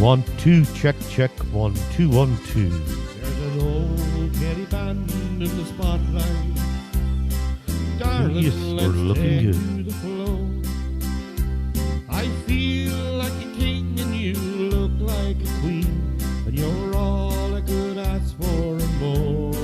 1, 2, check, check, 1, 2, 1, 2. There's an old Kelly band in the spotlight. Darling, Yes, let's we're looking take good. to the floor. I feel like a king and you look like a queen, and you're all I could ask for and more.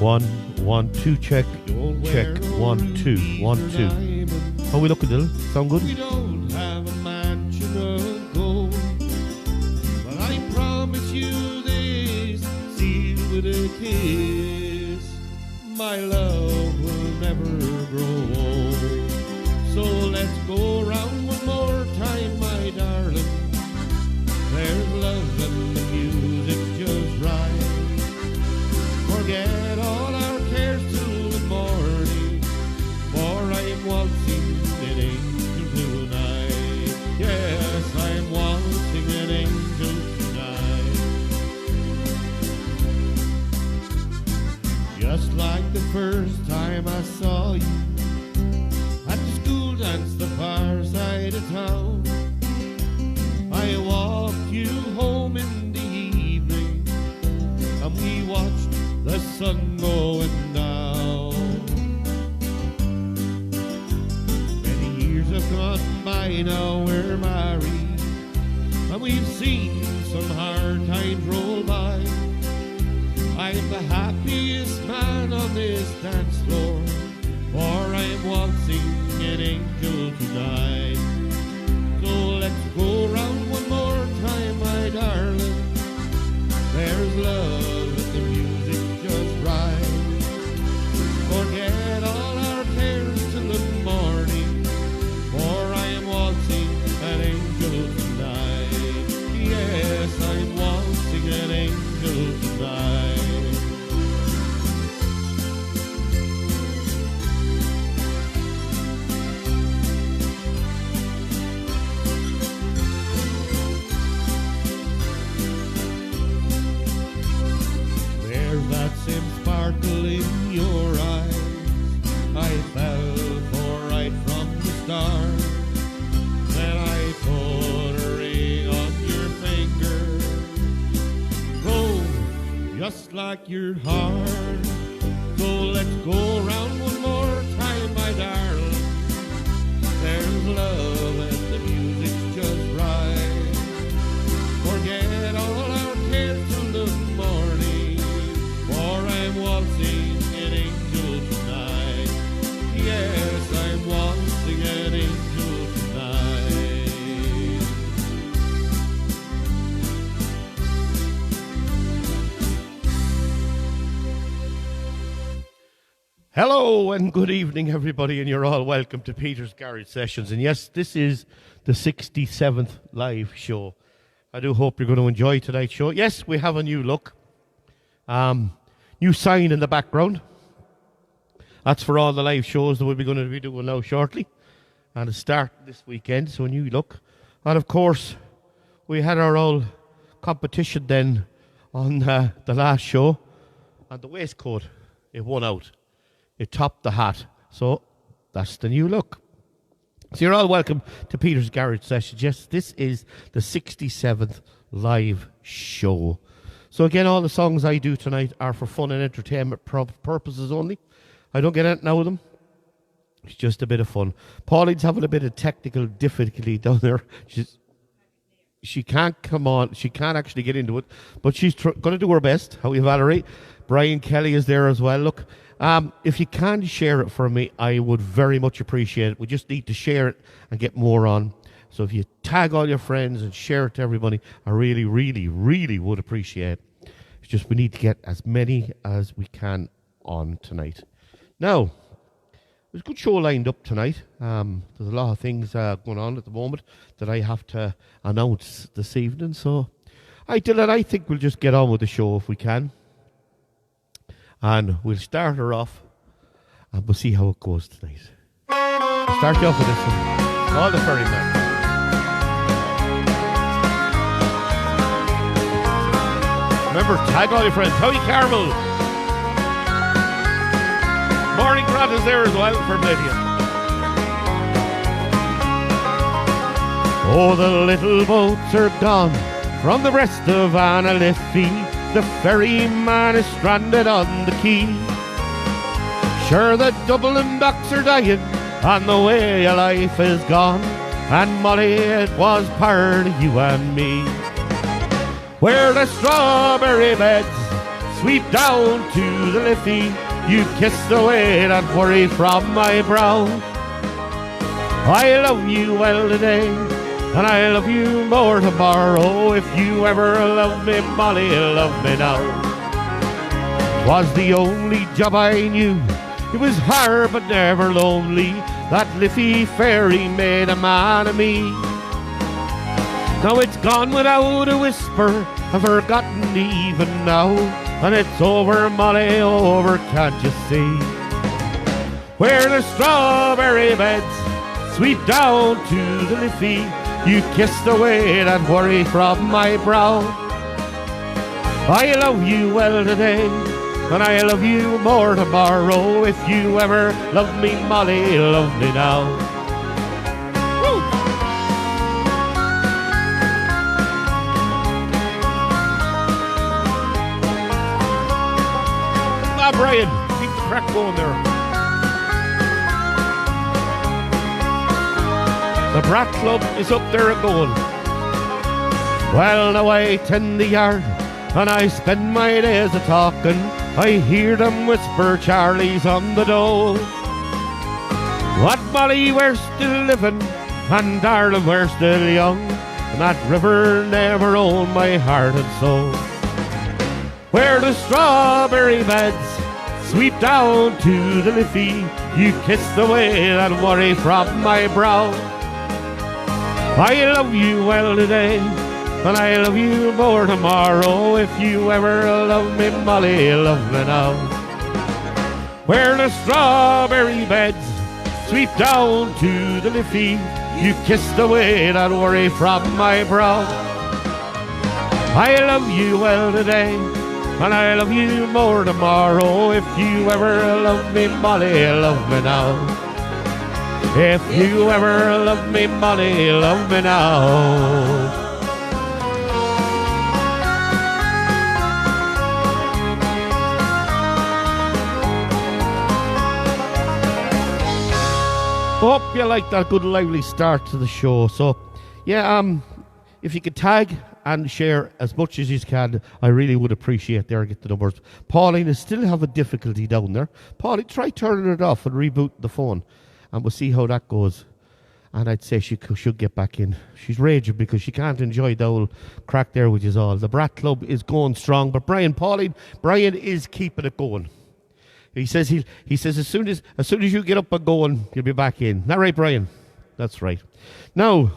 1, 2, check, Don't check, wear no 1, 2, rubies 1, or 2. diamonds. How we looking, Dylan? Sound good? We don't have a mansion of gold, but I promise you this, sealed with a kiss, my love will never grow old. So let's go around one more time, my darling. There's love and the music's just right. Forget all our cares till the morning, for I am waltzing an angel tonight. Yes, I am waltzing an angel tonight. Just like the first time I saw you at the school dance, the far side of town. I walked you home in the evening, and we watched the sun going down. Many years have gone by, now we're married, and we've seen some hard times roll by. I'm the happiest man on this dance floor, for I am waltzing an angel tonight. So let's go round one more time, my darling. There's love and the music just right. Forget all our cares till the morning, for I am waltzing an angel tonight. Yes, I'm waltzing an angel tonight. There's that same sparkle in your eyes I fell for right from the start. Then I put a ring on your finger, oh, just like your heart. So let's go around one more time, my darling. There's love and the music's just right. Forget all our cares till the morning, for I'm waltzing an angel tonight. Yes, I'm waltzing an angel tonight. Hello and good evening, everybody, and you're all welcome to Peter's Garage Sessions. And yes, this is the 67th live show. I do hope you're going to enjoy tonight's show. Yes, we have a new look. New sign in the background. That's for all the live shows that we'll be going to be doing now shortly. And it start this weekend, so a new look. And of course, we had our old competition then on the last show. And the waistcoat, it won out. It topped the hat. So that's the new look. So you're all welcome to Peter's Garage Sessions. Yes, this is the 67th live show. So again, all the songs I do tonight are for fun and entertainment purposes only. I don't get anything out of them. It's just a bit of fun. Pauline's having a bit of technical difficulty down there. She can't come on. She can't actually get into it. But she's going to do her best. How are you, Valerie? Brian Kelly is there as well. Look, if you can share it for me, I would very much appreciate it. We just need to share it and get more on. So if you tag all your friends and share it to everybody, I really, really, really would appreciate it. It's just we need to get as many as we can on tonight. Now, there's a good show lined up tonight. There's a lot of things going on at the moment that I have to announce this evening. So, Dylan, I think we'll just get on with the show if we can. And we'll start her off, and we'll see how it goes tonight. We'll start you off with this one. All the Ferryman. Remember, tag all your friends. Howie Carmel. Morning Grant is there as well for Lydia. Oh, the little boats are gone from the rest of Anna Liffey. The ferryman is stranded on the quay. Sure, the Dublin docks are dying, and the way of life is gone. And Molly, it was part of you and me. Where the strawberry beds sweep down to the Liffey, you kissed away that worry from my brow. I love you well today, and I love you more tomorrow. If you ever love me, Molly, love me now. 'Twas the only job I knew. It was hard but never lonely. That Liffey ferry made a man of me. Now it's gone without a whisper, I've forgotten even now. And it's over, Molly, over, can't you see? Where the strawberry beds sweep down to the Liffey, you kissed away that worry from my brow. I love you well today, and I love you more tomorrow. If you ever love me, Molly, love me now. Woo! Ah, Brian, keep the crack going there. The Brat Club is up there a-going. Well, now I tend the yard, and I spend my days a-talking. I hear them whisper, Charlie's on the dole. What, Molly, we're still living, and darling, we're still young, and that river never owned my heart and soul. Where the strawberry beds sweep down to the Liffey, you kissed away that worry from my brow. I love you well today, and I love you more tomorrow. If you ever love me, Molly, love me now. Where the strawberry beds sweep down to the Liffey, you kissed away that worry from my brow. I love you well today, and I love you more tomorrow. If you ever love me, Molly, love me now. If you ever love me, Molly, love me now. Hope you like that good lively start to the show. So, yeah, if you could tag and share as much as you can, I really would appreciate there. Get the numbers. Pauline is still have a difficulty down there. Pauline, try turning it off and reboot the phone, and we'll see how that goes. And I'd say she should get back in. She's raging because she can't enjoy the old crack there, which is all. The Brat Club is going strong, but Brian is keeping it going. He says as soon as you get up and going, you'll be back in. Is that right, Brian? That's right. Now,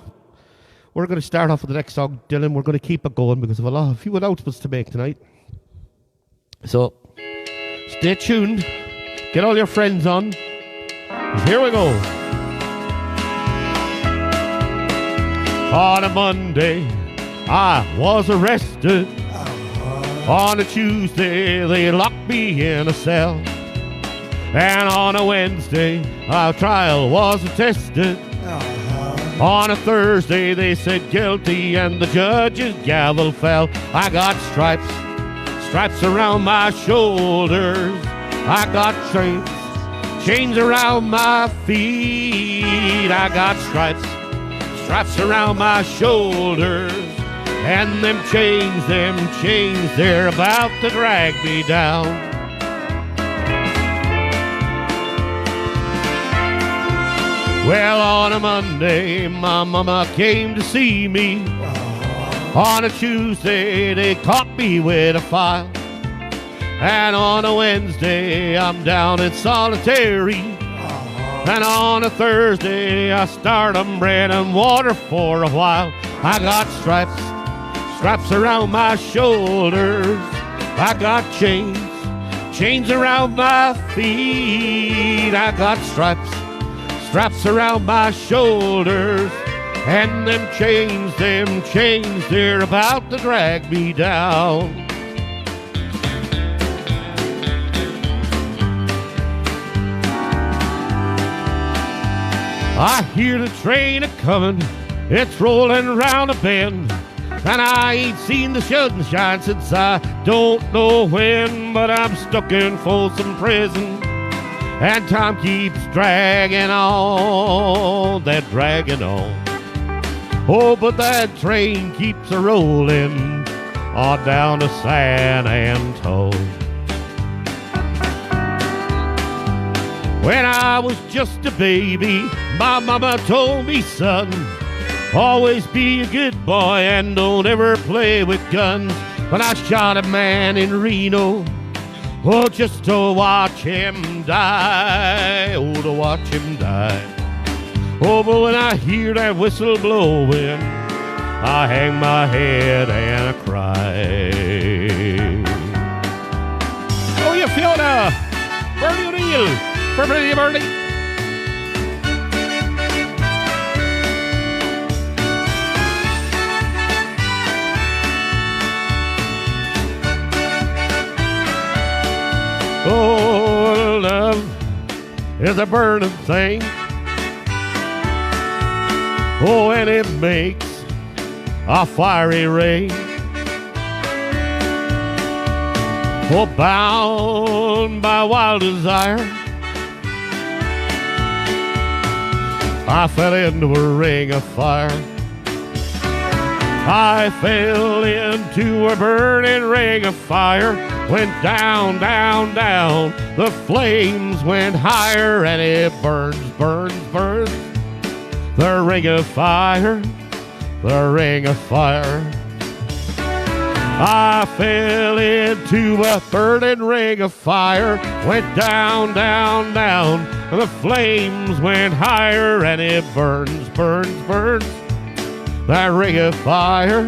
we're going to start off with the next song, Dylan. We're going to keep it going because of a few announcements to make tonight. So, stay tuned. Get all your friends on. Here we go. On a Monday, I was arrested. On a Tuesday, they locked me in a cell. And on a Wednesday, our trial was attested. On a Thursday, they said guilty, and the judge's gavel fell. I got stripes around my shoulders. I got chains around my feet. I got stripes around my shoulders. And them chains, they're about to drag me down. Well, on a Monday, my mama came to see me. On a Tuesday, they caught me with a file. And on a Wednesday, I'm down in solitary. And on a Thursday, I start on bread and water for a while. I got stripes around my shoulders. I got chains around my feet. I got stripes around my shoulders. And them chains, they're about to drag me down. I hear the train a-comin', It's rolling round a bend, and I ain't seen the sunshine since I don't know when, but I'm stuck in Folsom Prison, and time keeps dragging on, that dragging on. Oh, but that train keeps a-rolling on down to San Antone. When I was just a baby, my mama told me, son, always be a good boy and don't ever play with guns. When I shot a man in Reno, oh, just to watch him die, oh, to watch him die. Oh, but when I hear that whistle blowing, I hang my head and I cry. Oh, you Fiona, Bernie O'Neill, Bernie. Oh, love is a burning thing. Oh, and it makes a fiery ring. Oh, bound by wild desire, I fell into a ring of fire. I fell into a burning ring of fire. Went down, down, down. The flames went higher, and it burns, burns, burns. The ring of fire, the ring of fire. I fell into a burning ring of fire. Went down, down, down. The flames went higher, and it burns, burns, burns. The ring of fire,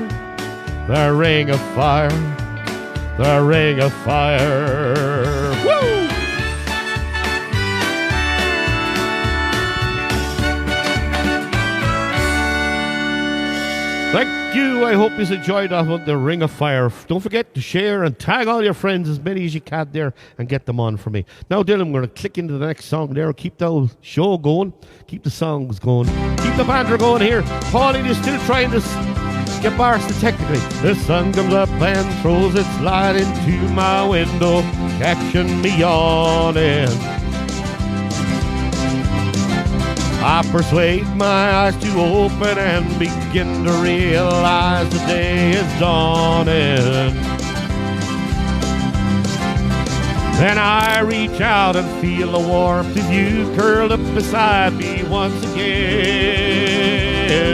the ring of fire, the ring of fire. Woo! Thank you. I hope you enjoyed that one, the Ring of Fire. Don't forget to share and tag all your friends, as many as you can there, and get them on for me. Now, Dylan, we're going to click into the next song there. Keep the show going. Keep the songs going. Keep the banter going here. Pauline is still trying to get bars technically. The sun comes up and throws its light into my window, catching me yawning. I persuade my eyes to open and begin to realize the day is dawning. Then I reach out and feel the warmth of you curled up beside me once again.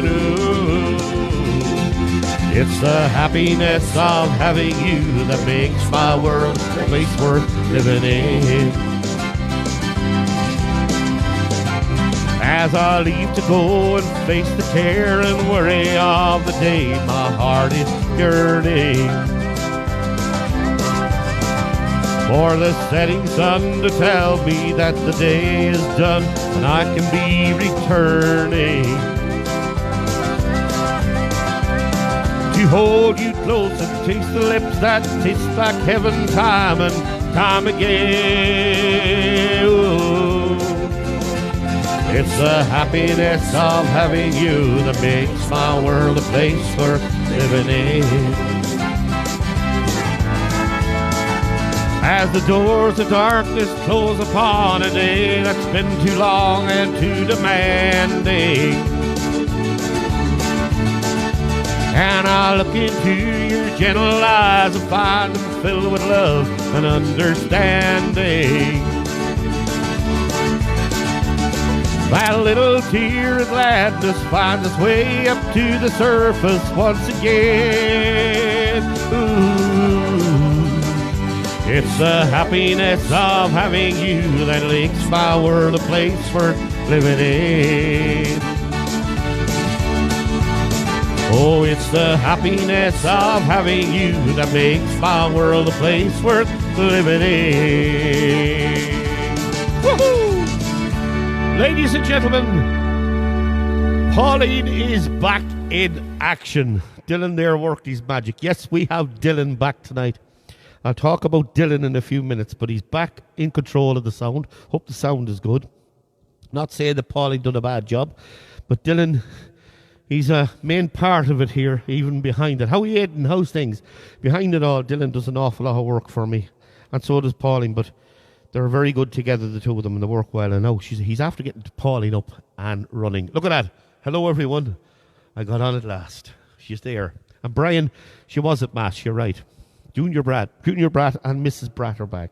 Ooh. It's the happiness of having you that makes my world a place worth living in. As I leave to go and face the care and worry of the day, my heart is yearning for the setting sun to tell me that the day is done and I can be returning to hold you close and taste the lips that taste like heaven time and time again. Ooh. It's the happiness of having you that makes my world a place worth living in. As the doors of darkness close upon a day that's been too long and too demanding, and I look into your gentle eyes and find them filled with love and understanding, that little tear of gladness finds its way up to the surface once again. Ooh. It's the happiness of having you that makes my world a place worth living in. Oh, it's the happiness of having you that makes my world a place worth living in. Woohoo! Ladies and gentlemen, Pauline is back in action. Dylan there worked his magic. Yes, we have Dylan back tonight. I'll talk about Dylan in a few minutes, but he's back in control of the sound. Hope the sound is good. Not saying that Pauline done a bad job, but Dylan He's a main part of it here, even behind it. How he Aidan? How's things? Behind it all, Dylan does an awful lot of work for me, and so does Pauline, but they're very good together, the two of them, and they work well. And now he's after getting Pauline up and running. Look at that. Hello, everyone. I got on at last. She's there. And Brian, she was at Mass, you're right. Junior Brat and Mrs. Brat are back.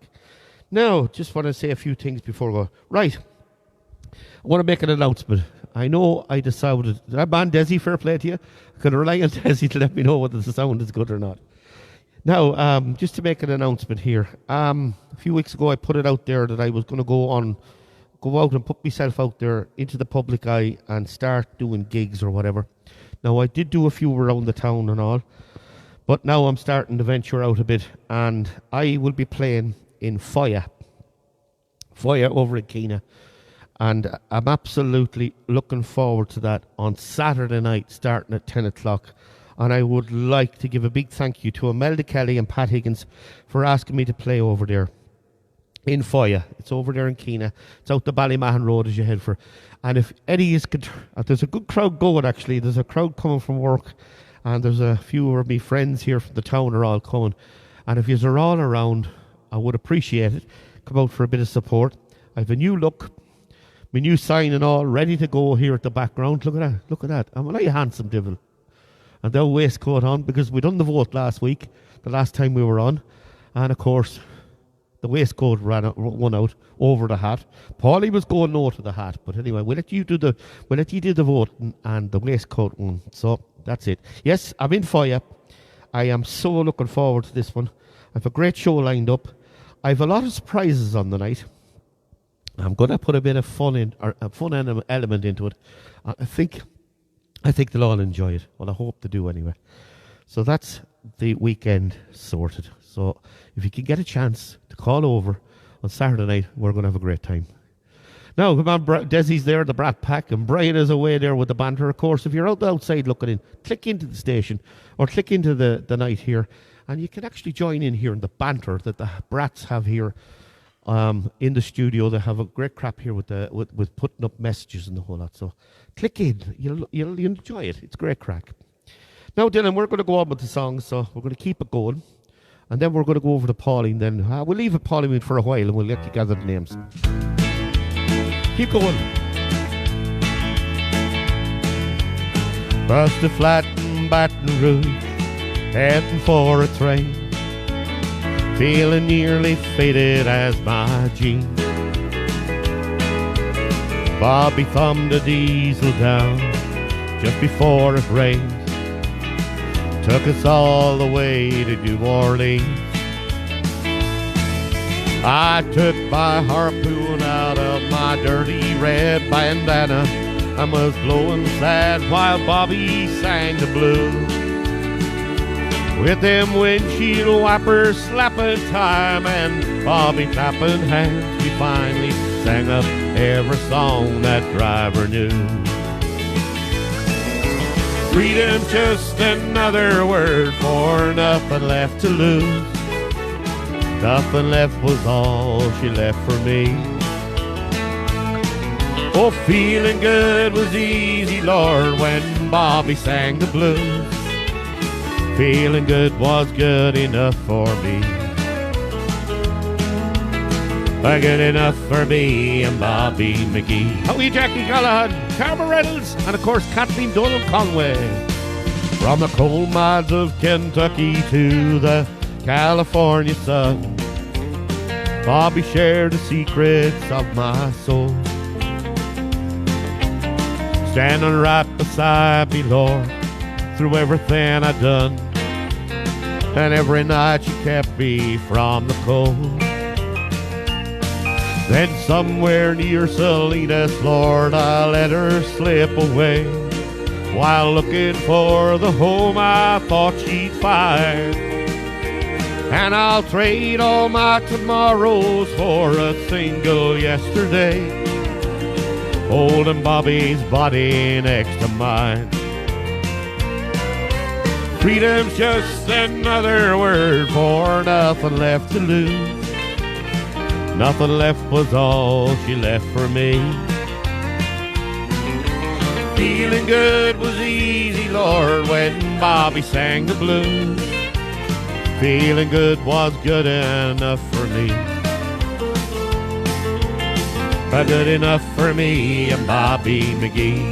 Now, just want to say a few things before we go. Right. I want to make an announcement. I know I decided, did I ban Desi? Fair play to you. I can rely on Desi to let me know whether the sound is good or not. Now, just to make an announcement here. A few weeks ago I put it out there that I was going to go out and put myself out there into the public eye and start doing gigs or whatever. Now, I did do a few around the town and all, but now I'm starting to venture out a bit, and I will be playing in Foya over in Keena. And I'm absolutely looking forward to that on Saturday night, starting at 10 o'clock. And I would like to give a big thank you to Imelda Kelly and Pat Higgins for asking me to play over there in Foya. It's over there in Keena. It's out the Ballymahan Road as you head for. And if Eddie is... there's a good crowd going, actually. There's a crowd coming from work. And there's a few of my friends here from the town are all coming. And if you're all around, I would appreciate it. Come out for a bit of support. I have a new look. My new sign and all ready to go here at the background. Look at that. Look at that. I'm a handsome devil. And the waistcoat on because we done the vote last week, the last time we were on. And of course, the waistcoat won out over the hat. Paulie was going no to the hat. But anyway, we'll let you do the voting and the waistcoat won. So that's it. Yes, I'm in Foya. I am so looking forward to this one. I have a great show lined up. I have a lot of surprises on the night. I'm going to put a bit of fun element into it. I think they'll all enjoy it. Well, I hope they do anyway. So that's the weekend sorted. So if you can get a chance to call over on Saturday night, we're going to have a great time. Now, come on, Desi's there, the Brat Pack, and Brian is away there with the banter. Of course, if you're out the outside looking in, click into the station or click into the night here, and you can actually join in here in the banter that the Brats have here. In the studio, they have a great crap here with putting up messages and the whole lot. So click in, you'll enjoy it. It's great crack. Now, Dylan, we're going to go on with the songs, so we're going to keep it going, and then we're going to go over to Pauline. Then we'll leave it Pauline for a while, and we'll let you gather the names. Keep going. Past the flat in Baton Rouge, heading for a train. Feeling nearly faded as my jeans. Bobby thumbed a diesel down just before it rained. Took us all the way to New Orleans. I took my harpoon out of my dirty red bandana and was blowing sad while Bobby sang the blues. With them windshield wipers slapping time and Bobby clapping hands, we finally sang up every song that driver knew. Freedom's just another word for nothing left to lose. Nothing left was all she left for me. Oh, feeling good was easy, Lord, when Bobby sang the blues. Feeling good was good enough for me. Good enough for me and Bobby McGee. Howie Jackie Callahan, Carmen Reynolds, and of course Kathleen Dolan Conway. From the coal mines of Kentucky to the California sun, Bobby shared the secrets of my soul. Standing right beside me, Lord, through everything I'd done, and every night she kept me from the cold. Then somewhere near Salinas, Lord, I let her slip away, while looking for the home I thought she'd find. And I'll trade all my tomorrows for a single yesterday, holding Bobby's body next to mine. Freedom's just another word for nothing left to lose. Nothing left was all she left for me. Feeling good was easy, Lord, when Bobby sang the blues. Feeling good was good enough for me. Good enough for me and Bobby McGee.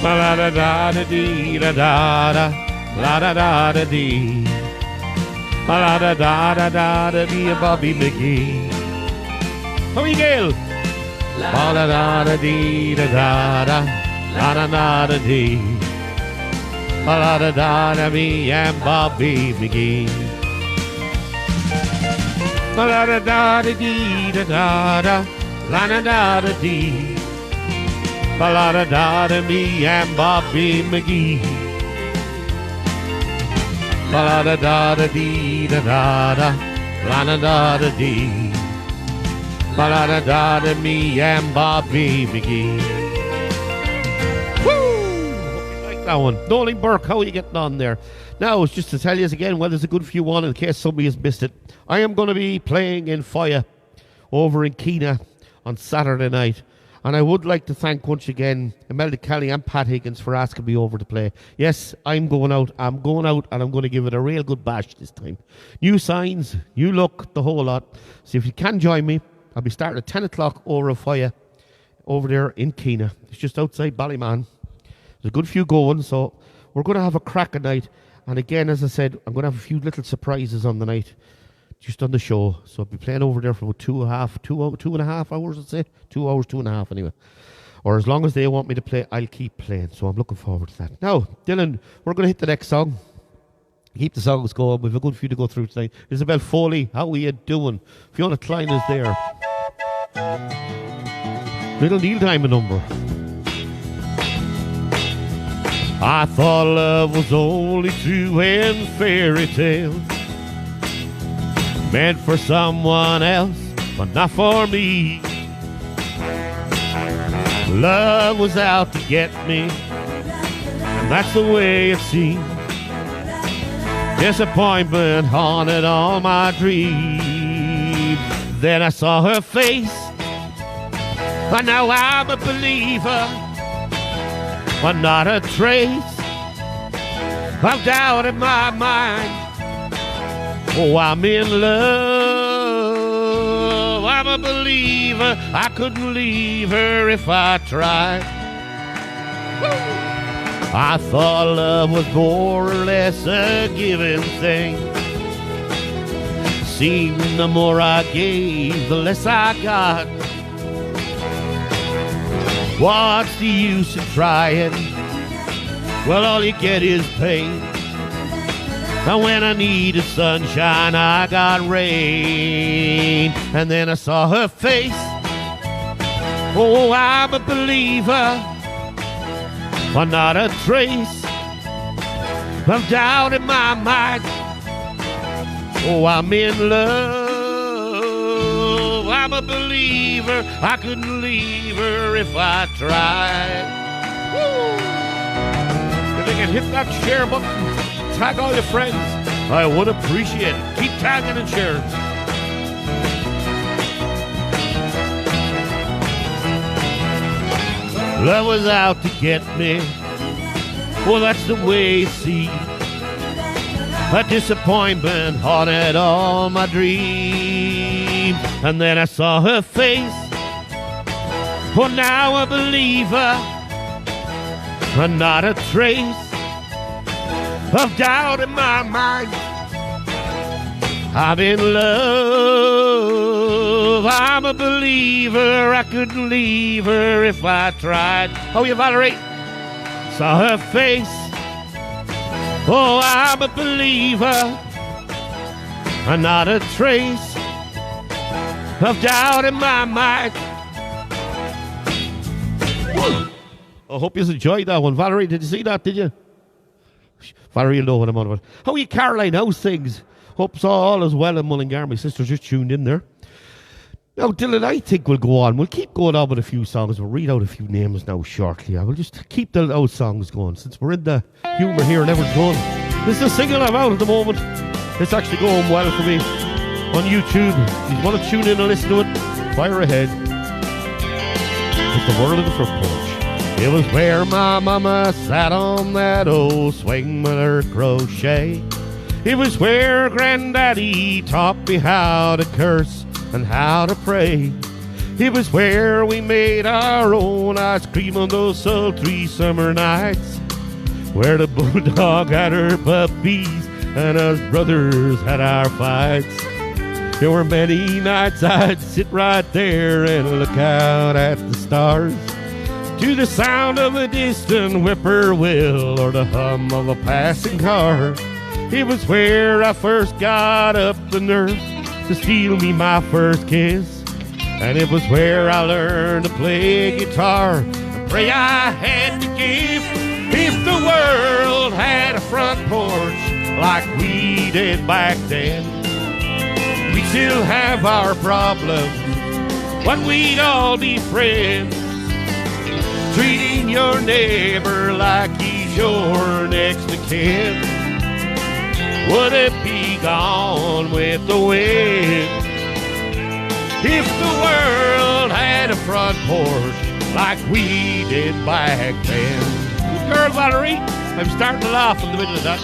La da da da dee da da da, la da da da dee, la da da da da da dee, Bobby McGee. How are you, Gail? La da da da dee da da da, la da da da dee. La da da da, me and Bobby McGee. La da da da dee da da da, la da da da dee. La da da da, me and Bobby McGee. La da da da dee da da da, la da da da dee. La da da da, me and Bobby McGee. That one. Nolan Burke, how are you getting on there? Now, it's just to tell you again, well, there's a good few on in case somebody has missed it. I am going to be playing in Fire over in Keena on Saturday night. And I would like to thank once again Imelda Kelly and Pat Higgins for asking me over to play. Yes, I'm going out, and I'm going to give it a real good bash this time. New signs, new look, the whole lot. So if you can join me, I'll be starting at 10 o'clock over in Fire over there in Keena. It's just outside Ballyman. There's a good few going, so we're going to have a crack at night. And again, as I said, I'm going to have a few little surprises on the night, just on the show. So I'll be playing over there for about 2.5 hours, I'd say. 2 hours, 2.5 anyway. Or as long as they want me to play, I'll keep playing. So I'm looking forward to that. Now, Dylan, we're going to hit the next song. Keep the songs going. We've a good few to go through tonight. Isabel Foley, how are you doing? Fiona Klein is there. Little Neil Diamond number. I thought love was only true in fairy tales, meant for someone else, but not for me. Love was out to get me, and that's the way it seemed. Disappointment haunted all my dreams. Then I saw her face, and now I'm a believer, but not a trace of doubt in my mind. Oh, I'm in love, I'm a believer. I couldn't leave her if I tried. Woo! I thought love was more or less a given thing. Seemed the more I gave, the less I got. What's the use of trying? Well, all you get is pain. And when I needed sunshine, I got rain. And then I saw her face. Oh, I'm a believer, but not a trace of doubt in my mind. Oh, I'm in love, I'm a believer. I couldn't leave her if I tried. Woo! If you can hit that share button, tag all your friends, I would appreciate it. Keep tagging and sharing. Love was out to get me. Well, that's the way it seemed. A disappointment haunted all my dreams. And then I saw her face. Well, now a believer, and not a trace of doubt in my mind. I'm in love, I'm a believer. I couldn't leave her if I tried. Oh, you, Valerie? Saw her face. Oh, I'm a believer, and not a trace of doubt in my mind. I hope you enjoyed that one. Valerie, did you see that, did you? Valerie, you'll know what I'm on about. How are you, Caroline? How's things? Hope all is well in Mullingar. My sister just tuned in there. Now, Dylan, I think we'll go on. We'll keep going on with a few songs. We'll read out a few names now shortly. I will just keep those songs going since we're in the humour here and everyone's going. This is a single I'm out at the moment. It's actually going well for me on YouTube. If you want to tune in and listen to it, fire ahead. It's the world of the front porch. It was where my mama sat on that old swing with her crochet. It was where Granddaddy taught me how to curse and how to pray. It was where we made our own ice cream on those sultry summer nights, where the bulldog had her puppies and us brothers had our fights. There were many nights I'd sit right there and look out at the stars, to the sound of a distant whippoorwill or the hum of a passing car. It was where I first got up the nerve to steal me my first kiss, and it was where I learned to play guitar and pray I had the gift. If the world had a front porch like we did back then, we'd still have our problems, but we'd all be friends. Treating your neighbor like he's your next of kin. Would it be gone with the wind if the world had a front porch like we did back then? Good girl, Valerie. I'm starting to laugh in the middle of that.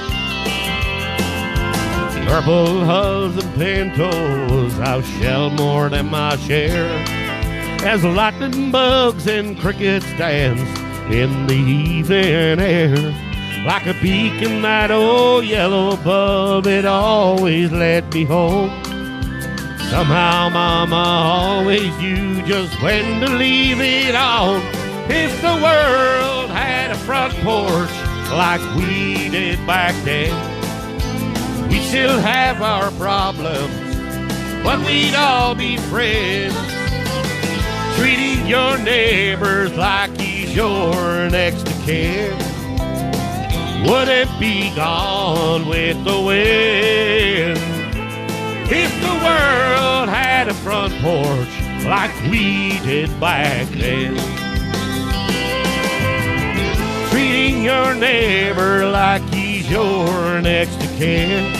Purple hulls and pintos, I'll shell more than my share, as lightning bugs and crickets dance in the evening air. Like a beacon, that old yellow bulb, it always led me home. Somehow Mama always knew just when to leave it on. If the world had a front porch like we did back then, we'd still have our problems, but we'd all be friends. Treating your neighbors like he's your next of kin. Would it be gone with the wind if the world had a front porch like we did back then? Treating your neighbor like he's your next of kin.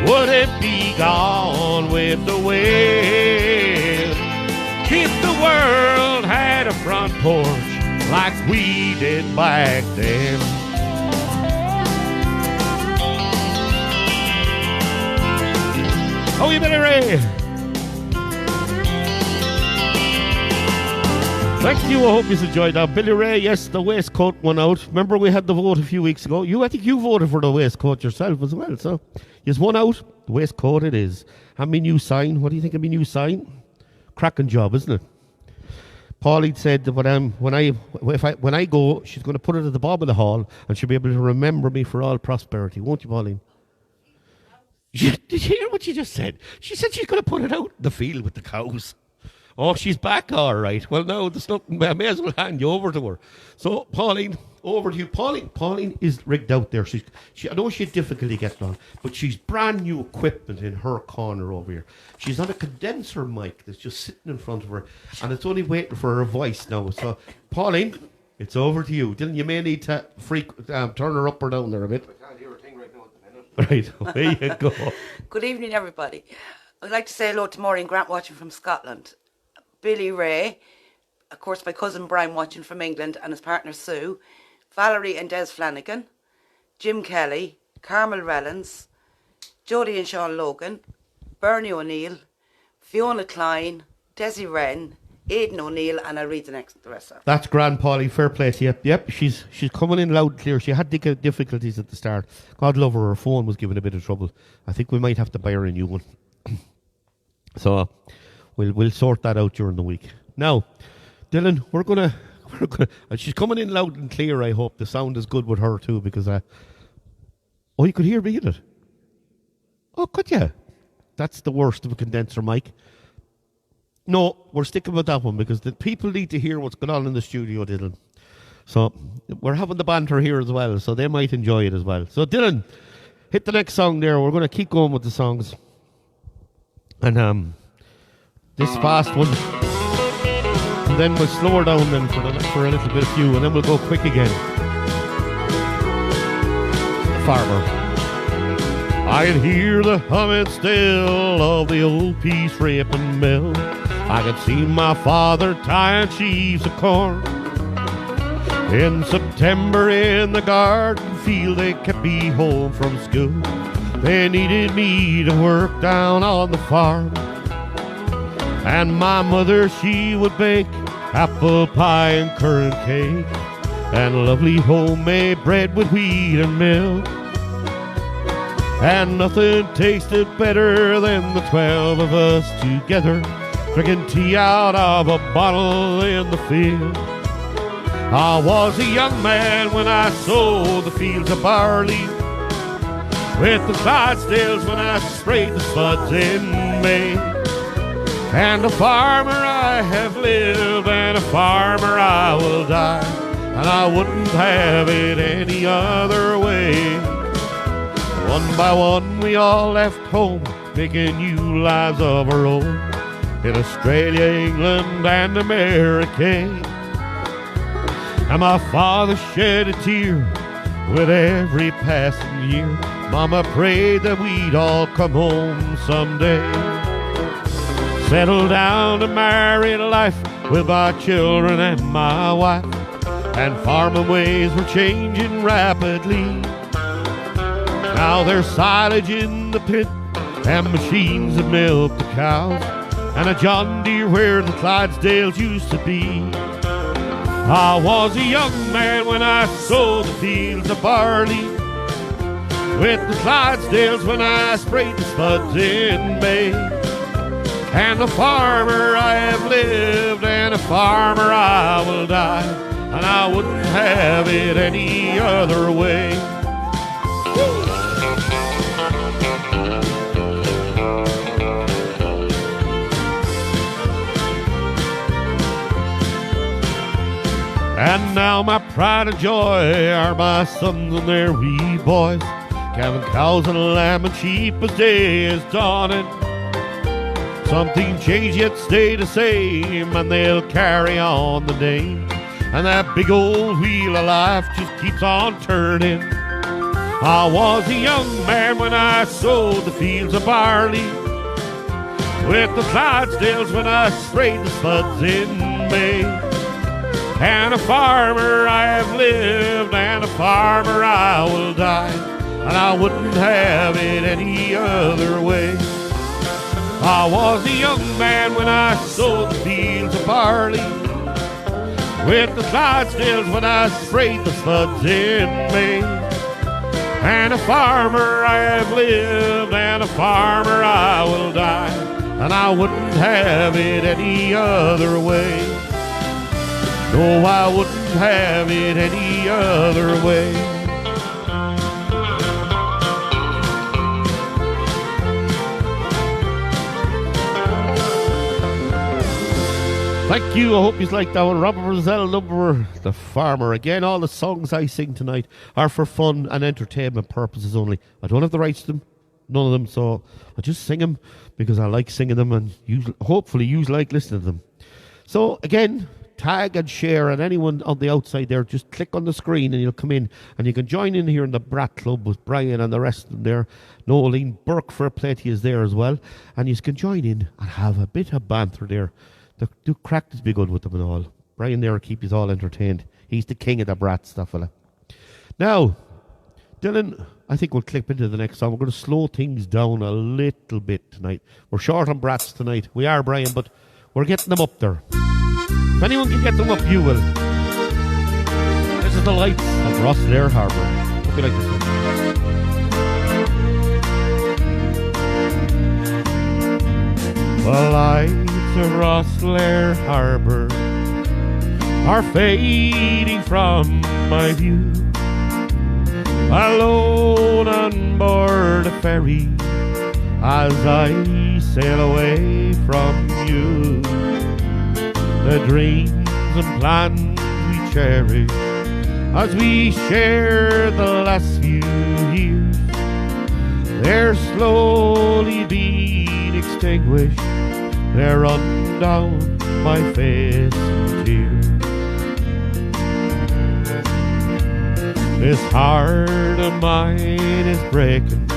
Would it be gone with the wind if the world had a front porch like we did back then? Oh, you Billy Ray. Thank you. I hope you enjoyed that. Billy Ray, yes, the waistcoat won out. Remember we had the vote a few weeks ago. I think you voted for the waistcoat yourself as well. So, yes, one out. The waistcoat it is. And my new sign. What do you think of my new sign? Cracking job, isn't it? Pauline said that when I go, she's going to put it at the bottom of the hall, and she'll be able to remember me for all prosperity, won't you, Pauline? Did you hear what she just said? She said she's going to put it out in the field with the cows. Oh, she's back, all right. Well, now there's nothing. I may as well hand you over to her. So, Pauline, over to you. Pauline is rigged out there. I know she had difficulty getting on, but she's brand new equipment in her corner over here. She's on a condenser mic that's just sitting in front of her, and it's only waiting for her voice now. So, Pauline, it's over to you. Dylan, you may need to turn her up or down there a bit. I can't hear a thing right now at the minute. Right, there you go. Good evening, everybody. I'd like to say hello to Maureen Grant watching from Scotland, Billy Ray, of course my cousin Brian watching from England and his partner Sue, Valerie and Des Flanagan, Jim Kelly, Carmel Rellens, Jodie and Sean Logan, Bernie O'Neill, Fiona Klein, Desi Wren, Aidan O'Neill, and I'll read the rest of it. That's grand, Paulie. Fair play to you. Yep, she's coming in loud and clear. She had difficulties at the start. God love her, her phone was giving a bit of trouble. I think we might have to buy her a new one. So we'll sort that out during the week. Now, Dylan, we're gonna. She's coming in loud and clear. I hope the sound is good with her too, because oh, you could hear me in it. Oh, could you? That's the worst of a condenser mic. No, we're sticking with that one because the people need to hear what's going on in the studio, Dylan. So we're having the banter here as well, so they might enjoy it as well. So Dylan, hit the next song there. We're going to keep going with the songs. And this fast one. And then we'll slow her down then for a little bit of few, and then we'll go quick again. The Farmer. I can hear the humming still of the old peace raping mill. I could see my father tying sheaves of corn. In September in the garden field, they kept me home from school. They needed me to work down on the farm. And my mother, she would bake apple pie and currant cake, and lovely homemade bread with wheat and milk. And nothing tasted better than the 12 of us together, drinking tea out of a bottle in the field. I was a young man when I sowed the fields of barley, with the Clydesdales when I sprayed the spuds in May. And a farmer I have lived, and a farmer I will die, and I wouldn't have it any other way. One by one we all left home, making new lives of our own, in Australia, England, and America. And my father shed a tear with every passing year. Mama prayed that we'd all come home someday, settle down to married life with my children and my wife. And farming ways were changing rapidly. Now there's silage in the pit, and machines that milk the cows, and a John Deere where the Clydesdales used to be. I was a young man when I sowed the fields of barley, with the Clydesdales when I sprayed the spuds in May. And a farmer I have lived, and a farmer I will die, and I wouldn't have it any other way. And now my pride and joy are my sons and their wee boys, calving cows and lamb and sheep as day is dawning. Something changed yet stay the same, and they'll carry on the name, and that big old wheel of life just keeps on turning. I was a young man when I sowed the fields of barley, with the Clydesdales when I sprayed the spuds in May. And a farmer I have lived, and a farmer I will die, and I wouldn't have it any other way. I was a young man when I sowed the fields of barley, with the Clydesdales when I sprayed the spuds in May. And a farmer I have lived, and a farmer I will die, and I wouldn't have it any other way. No, I wouldn't have it any other way. Thank you. I hope you liked that one. Robert Rosell, number The Farmer. Again, all the songs I sing tonight are for fun and entertainment purposes only. I don't have the rights to them, none of them, so I just sing them because I like singing them, and hopefully you like listening to them. So again, tag and share, and anyone on the outside there, just click on the screen and you'll come in, and you can join in here in the Brat Club with Brian and the rest of them there. Nolene Burke for a plenty is there as well, and you can join in and have a bit of banter there. The crack to be good with them and all. Brian there will keep you all entertained. He's the king of the Brats, that fella. Now, Dylan, I think we'll clip into the next song. We're going to slow things down a little bit tonight. We're short on Brats tonight. We are, Brian, but we're getting them up there. If anyone can get them up, you will. This is the lights of Rosslare Harbour. Hope you like this one. The lights of Rosslare Harbour are fading from my view. Alone on board a ferry as I sail away from you. The dreams and plans we cherish as we share the last few years, they're slowly being extinguished. They're run down my face in tears. This heart of mine is breaking.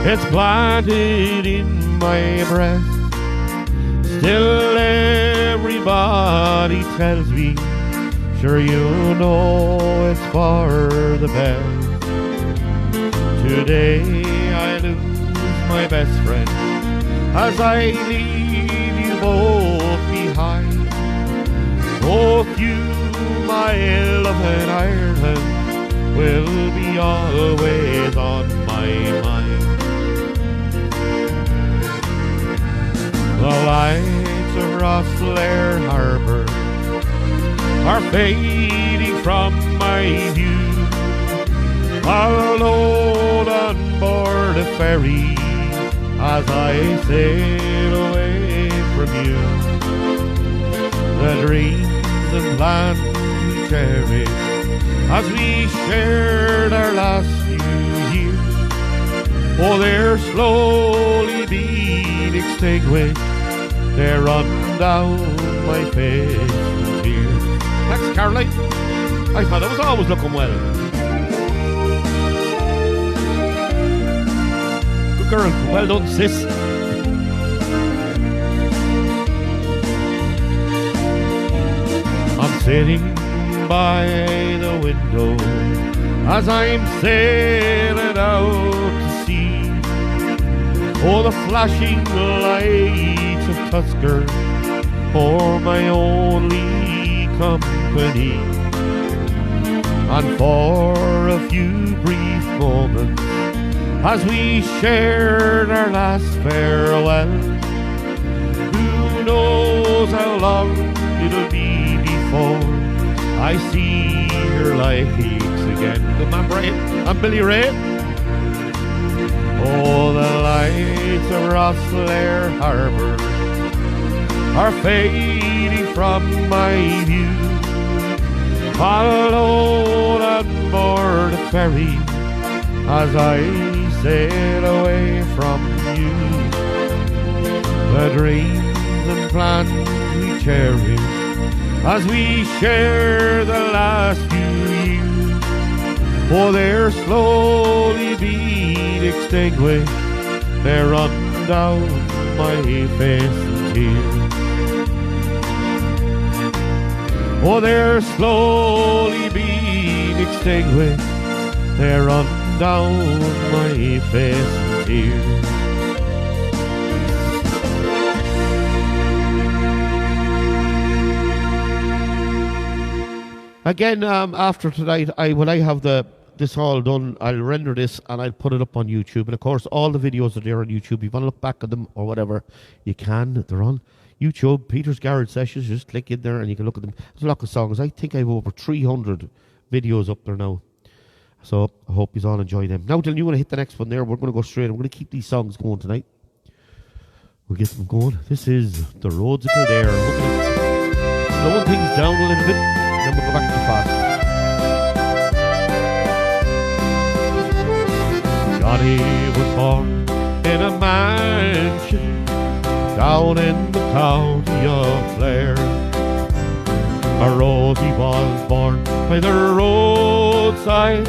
It's planted in my breast. Still everybody tells me, sure you know it's for the best. Today I lose my best friend as I leave you both behind. Both you, my love and Ireland, will be always on my mind. The lights of Rosslare Harbour are fading from my view. Alone on board a ferry as I sail away from you. The dreams and plans we cherished as we shared our last few years, oh, they're slowly being extinguished. They're running down my face with tears. Thanks, Caroline. I thought I was always looking well. Good girl. Well done, sis. I'm sitting by the window as I'm sailing out to sea. Oh, the flashing lights of Tusker for my only company. And for a few brief moments as we shared our last farewell, who knows how long it'll be before I see your lights again. Good man, Brian. I'm Billy Ray. Oh, the lights of Rosslare Harbour are fading from my view. Alone on board a ferry as I sail away from you. The dreams and plans we cherish as we share the last few years, oh, they're slowly being extinguished. They're running down my face in tears. Oh, they're slowly being extinguished. They're running down my face in tears. Again, after tonight, when I have this all done, I'll render this and I'll put it up on YouTube. And of course, all the videos are there on YouTube. If you want to look back at them or whatever, you can. They're on YouTube, Peter's Garage Sessions. Just click in there and you can look at them. There's a lot of songs. I think I have over 300 videos up there now. So I hope you all enjoy them. Now, Dylan, you want to hit the next one there? We're going to go straight. I'm going to keep these songs going tonight. We'll get them going. This is The Roads of Kildare. We're going to slow things down a little bit. Then we'll go back to the fast. Johnny was born in a mansion down in the county of Clare. Rosie was born by the roadside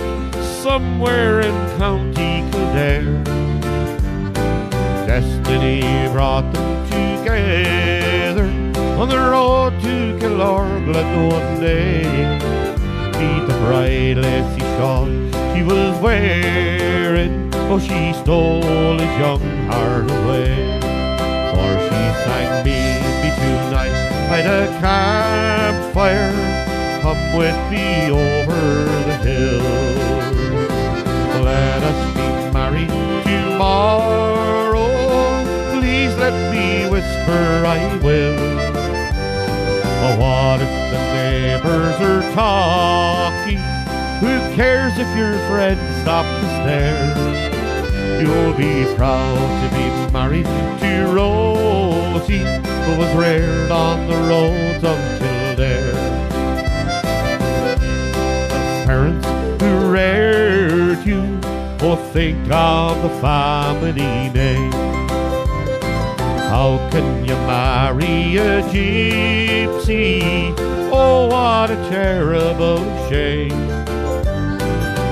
somewhere in County Kildare. Destiny brought them together on the road to Killorglin one day. Meet the bride Leslie Shaw she was wearing, oh, she stole his young heart away. For she sang me tonight by the campfire, come with me over the hill. Let us be married tomorrow, please let me whisper I will. Oh, what if the neighbors are talking? Who cares if your friends stop to stare? You'll be proud to be married to Rosie, who was reared on the roads of Kildare. The parents who reared you, oh, think of the family name. How can you marry a gypsy? Oh, what a terrible shame.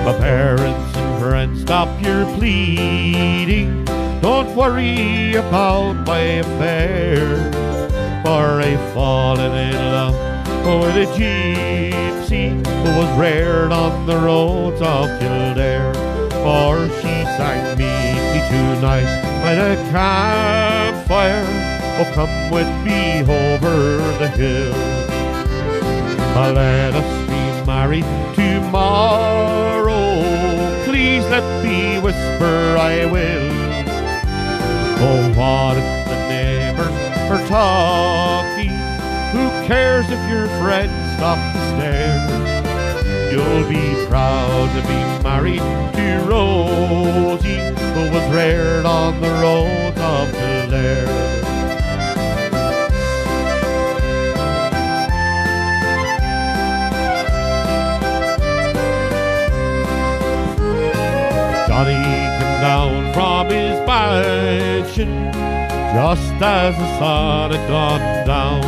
My parents and friends, stop your pleading. Don't worry about my affair. I've fallen in love with a gypsy who was reared on the roads of Kildare. For she sang me tonight by the campfire. Oh, come with me over the hill. Let us be married tomorrow. Please let me whisper I will. Oh, what if the neighbors are talking? Who cares if your friends stop to stare? You'll be proud to be married to Rosie, who was reared on the roads of Kildare. Johnny came down from his mansion just as the sun had gone down,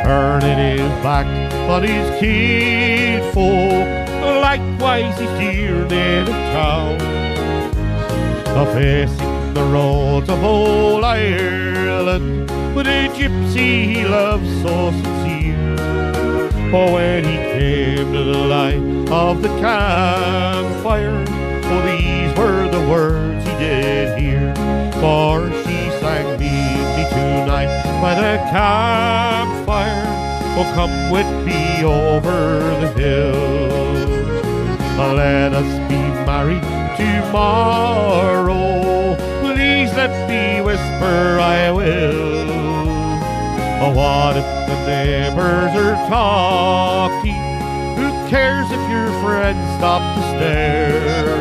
turning his back on his kinfolk, likewise his dear native town. Facing the roads of old Ireland with a gypsy he loved so sincere. For when he came to the light of the campfire, oh, these were the words he did hear. For she sang me tonight by the campfire. Oh, come with me over the hill. Let us be married tomorrow. Please let me whisper I will. Oh, what if the neighbors are talking? Who cares if your friends stop to stare?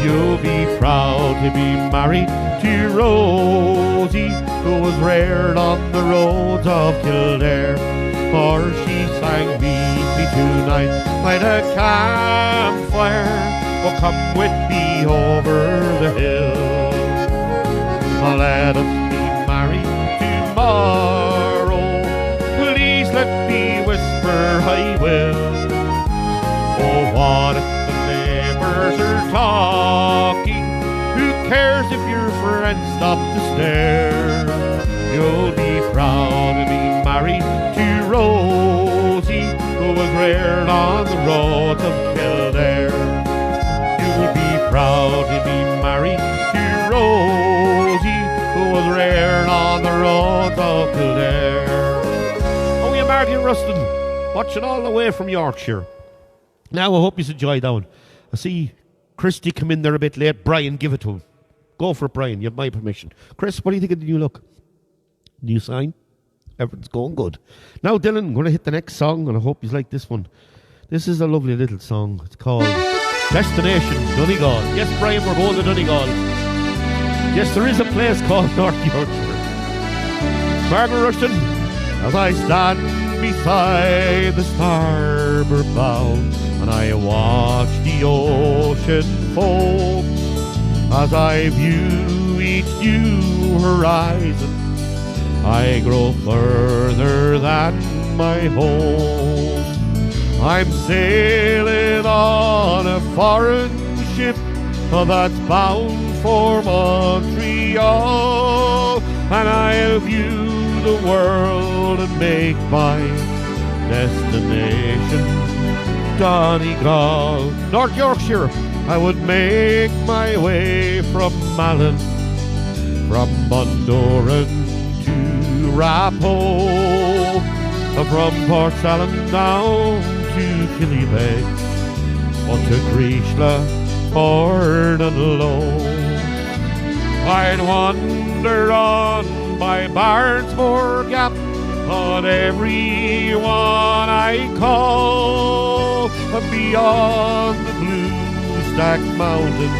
You'll be proud to be married to Rosie, who was reared on the roads of Kildare. For she sang me tonight by the campfire. Oh, come with me over the hill. Let us be married tomorrow. Please let me whisper I will. Oh, what if the neighbors are talking? Who cares if your friends stop to stare? You'll be proud to be married to Rosie, who was reared on the roads of Kildare. You'll be proud to be married to Rosie, who was reared on the roads of Kildare. Oh, you Marty and Rustin, watching all the way from Yorkshire. Now I hope you enjoyed that one. I see Christy come in there a bit late. Brian, give it to him. Go for it, Brian. You have my permission. Chris, what do you think of the new look? New sign? Everything's going good. Now, Dylan, I'm going to hit the next song, and I hope you like this one. This is a lovely little song. It's called Destination Donegal. Yes, Brian, we're going to Donegal. Yes, there is a place called North Yorkshire. Margaret Rushton, as I stand beside the starboard bow, and I watch the ocean foam, as I view each new horizon, I grow further than my home. I'm sailing on a foreign ship that's bound for Montreal, and I'll view the world and make my destination Donegal. North Yorkshire, I would make my way from Malin, from Bundoran to Raphoe, from Port Salim down to Killybegs, or to Greashla or Dunlow. I'd wander on by Barnsmore Gap, on everyone I call, beyond the blue stack mountain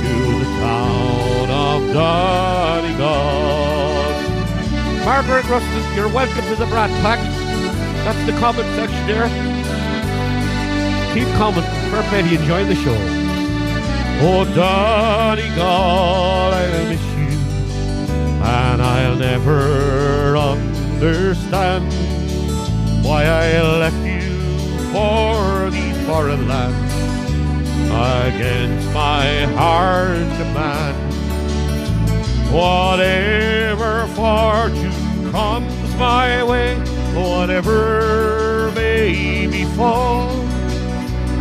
to the town of Donegal. Margaret Rustin, you're welcome to the Brat Pack. That's the comment section there. Keep coming. Fair play to you, enjoying the show. Oh, Donegal, I'll miss you, and I'll never understand why I left you for these foreign lands against my hard demand. Whatever fortune comes my way, whatever may befall,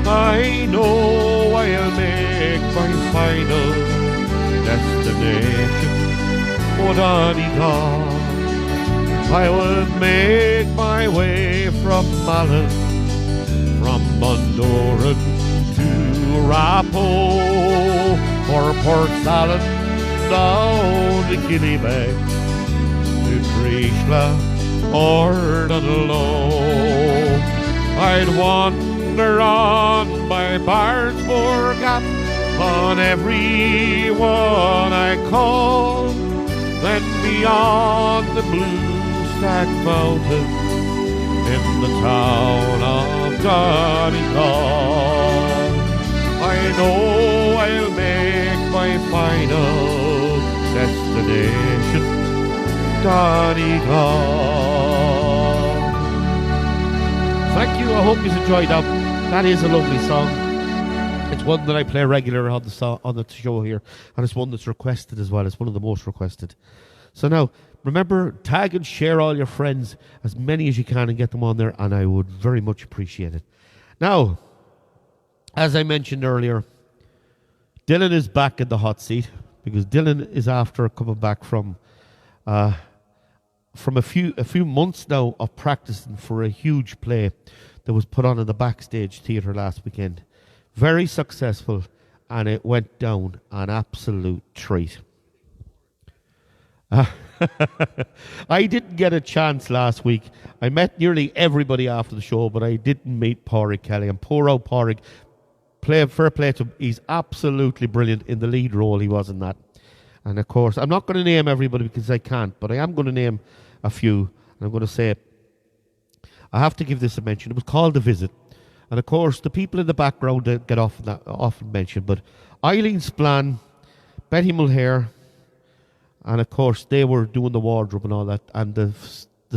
I know I'll make my final destination. Oh, Donegal, I would make my way from Malin, from Bundoran to Rappo, or Port Salad down to Killybeck, to Drishla or Dunlow. I'd wander on by Barnsmore Gap, on every one I call, then beyond the blue Stack Mountain in the town of Donegal. I know I'll make my final destination, Donegal. Thank you, I hope you enjoyed that. That is a lovely song. It's one that I play regular on the show here, and it's one that's requested as well. It's one of the most requested. So now, remember, tag and share all your friends, as many as you can, and get them on there, and I would very much appreciate it. Now, as I mentioned earlier, Dylan is back in the hot seat, because Dylan is after coming back from a few months now of practicing for a huge play that was put on in the Backstage Theatre last weekend. Very successful, and it went down an absolute treat. I didn't get a chance last week. I met nearly everybody after the show, but I didn't meet Pádraig Kelly. And poor old Pádraig, fair play to him, he's absolutely brilliant in the lead role he was in that. And of course, I'm not going to name everybody because I can't, but I am going to name a few. And I'm going to say, I have to give this a mention. It was called The Visit. And of course, the people in the background that get often mentioned, but Eileen Splann, Betty Mulhare, and of course, they were doing the wardrobe and all that, and the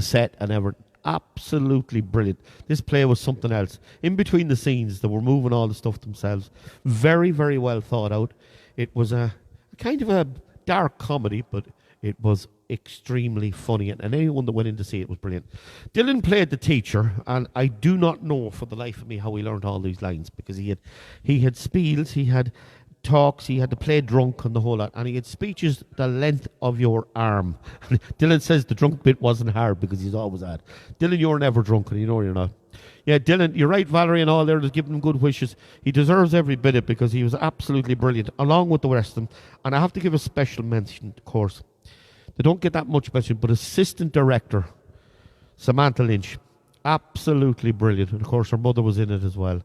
set and everything. Absolutely brilliant. This play was something else. In between the scenes, they were moving all the stuff themselves. Very, very well thought out. It was a kind of a dark comedy, but it was extremely funny, and anyone that went in to see it was brilliant. Dylan played the teacher, and I do not know for the life of me how he learned all these lines, because he had spiels, he had talks, he had to play drunk and the whole lot, and he had speeches the length of your arm. Dylan says the drunk bit wasn't hard because he's always had. Dylan, you're never drunk, and you know you're not. Yeah, Dylan, you're right, Valerie and all there, just giving him good wishes. He deserves every bit of it because he was absolutely brilliant, along with the rest of them. And I have to give a special mention, of course. They don't get that much mention, but assistant director, Samantha Lynch, absolutely brilliant. And of course, her mother was in it as well.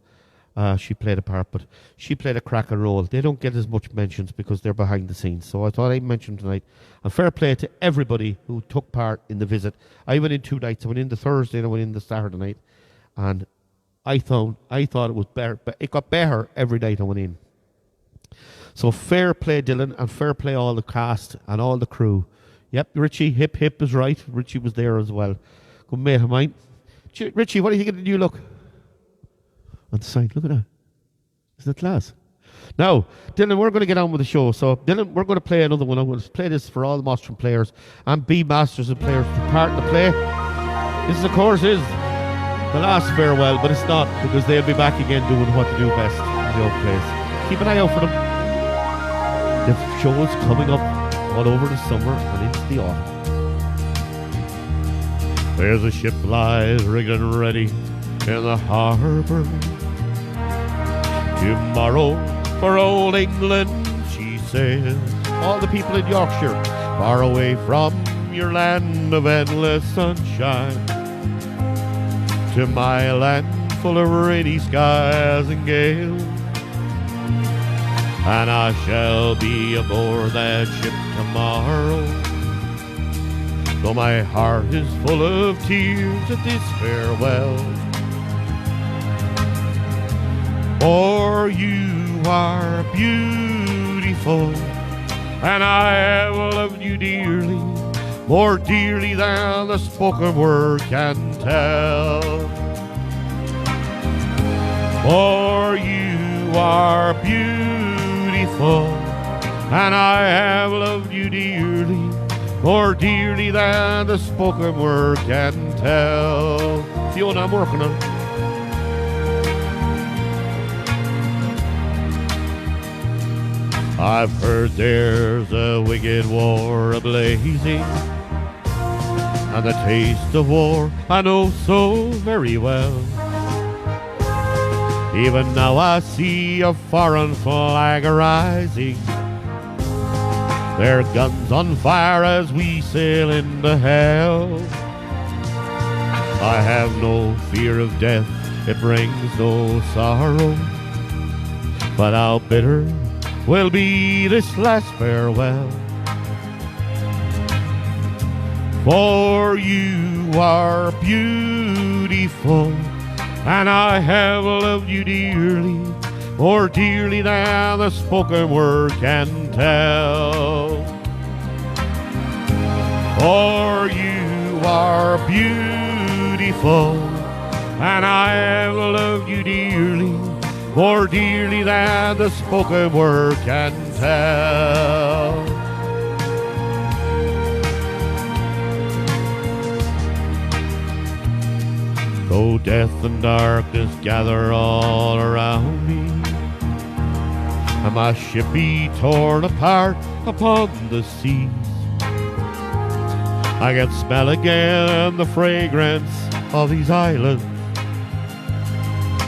She played a part, but she played a cracking role. They don't get as much mentions because they're behind the scenes. So I thought I'd mention tonight. And fair play to everybody who took part in The Visit. I went in 2 nights. I went in the Thursday and I went in the Saturday night. And I thought it was better. But it got better every night I went in. So fair play, Dylan, and fair play all the cast and all the crew. Yep, Richie, hip is right. Richie was there as well. Good mate of mine. Richie, what do you think of the new look? On the side, look at that. Isn't it class? Now, Dylan, we're going to get on with the show. So, Dylan, we're going to play another one. I'm going to play this for all the Mostram players and B Masters and players for part in the play. This, of course, is the last farewell, but it's not, because they'll be back again doing what to do best in the old place. Keep an eye out for them. The show is coming up all over the summer and into the autumn. There's a ship lies rigged and ready in the harbour. Tomorrow for old England, she says. All the people in Yorkshire, far away from your land of endless sunshine, to my land full of rainy skies and gales. And I shall be aboard that ship tomorrow, though my heart is full of tears at this farewell. For you are beautiful, and I have loved you dearly, more dearly than the spoken word can tell. For you are beautiful, and I have loved you dearly, more dearly than the spoken word can tell. Fiona, I'm working on it. I've heard there's a wicked war a-blazing, and the taste of war I know so very well. Even now I see a foreign flag arising, their guns on fire as we sail into hell. I have no fear of death, it brings no sorrow, but how bitter will be this last farewell. For you are beautiful, and I have loved you dearly, more dearly than the spoken word can tell. For you are beautiful, and I have loved you dearly, more dearly than the spoken word can tell. Though death and darkness gather all around me, and my ship be torn apart upon the seas, I can smell again the fragrance of these islands,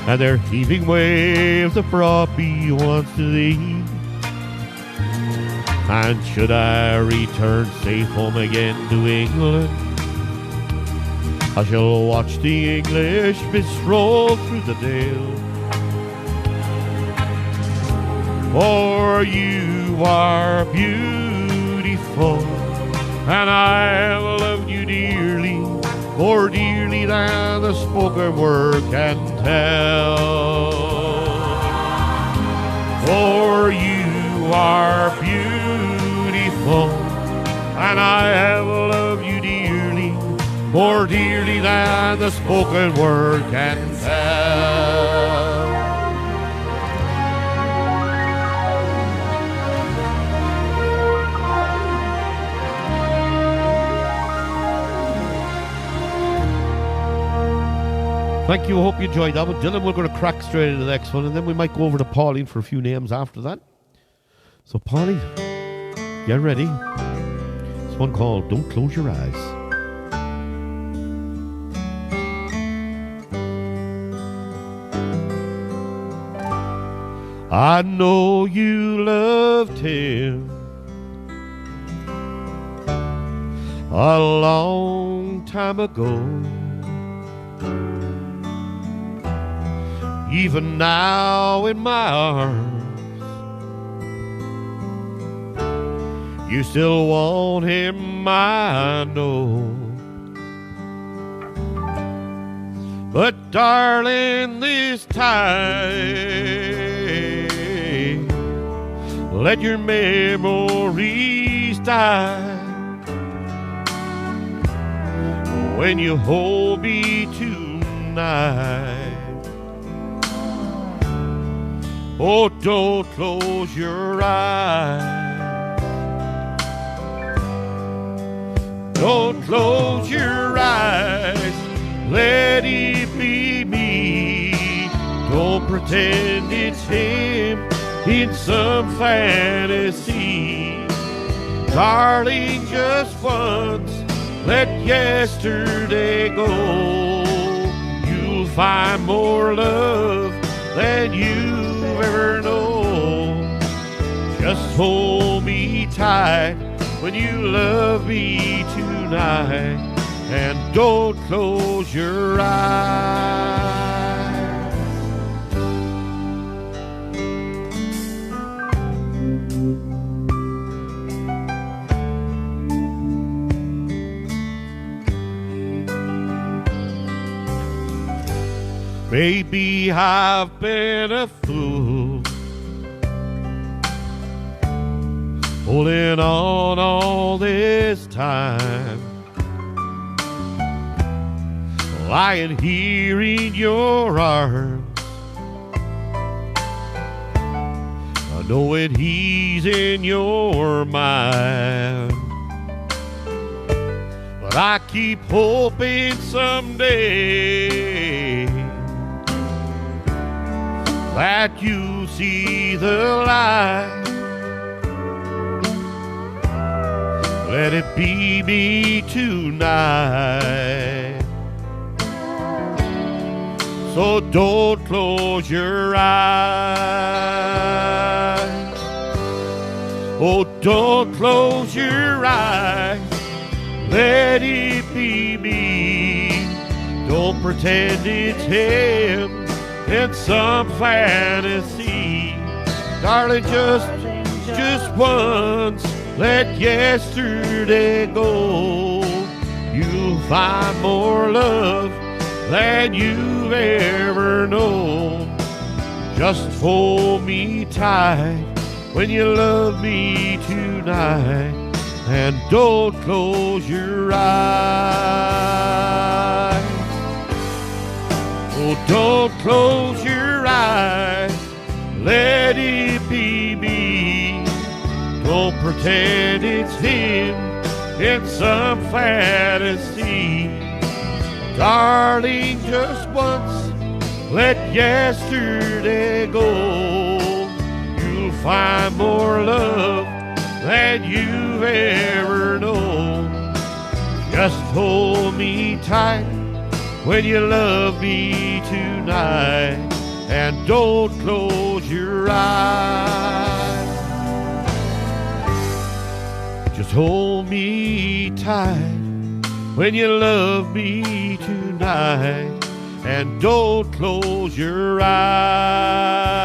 and their heaving waves that brought me once to thee. And should I return safe home again to England, I shall watch the English mist roll through the dale. For you are beautiful, and I have loved you dearly, more dearly than the spoken word can tell. For you are beautiful, and I have loved you dearly, more dearly than the spoken word can tell. Thank you. I hope you enjoyed that one. Dylan, we're going to crack straight into the next one, and then we might go over to Pauline for a few names after that. So, Pauline, get ready. This one called Don't Close Your Eyes. I know you loved him a long time ago. Even now in my arms, you still want him, I know. But darling, this time, let your memories die when you hold me tonight. Oh, don't close your eyes. Don't close your eyes. Let it be me. Don't pretend it's him in some fantasy. Darling, just once, let yesterday go. You'll find more love than you ever know. Just hold me tight when you love me tonight, and don't close your eyes. Maybe I've been a fool, holding on all this time, lying here in your arms, knowing he's in your mind. but I keep hoping someday that you see the light. Let it be me tonight. So don't close your eyes. Oh, don't close your eyes. Let it be me. Don't pretend it's him in some fantasy. Darling, just once, let yesterday go. You'll find more love than you've ever known. Just hold me tight when you love me tonight, and don't close your eyes. Oh, don't close your eyes. Let it be me. Don't pretend it's him in some fantasy. Darling, just once, let yesterday go. You'll find more love than you've ever known. Just hold me tight when you love me tonight, and don't close your eyes. Just hold me tight when you love me tonight, and don't close your eyes.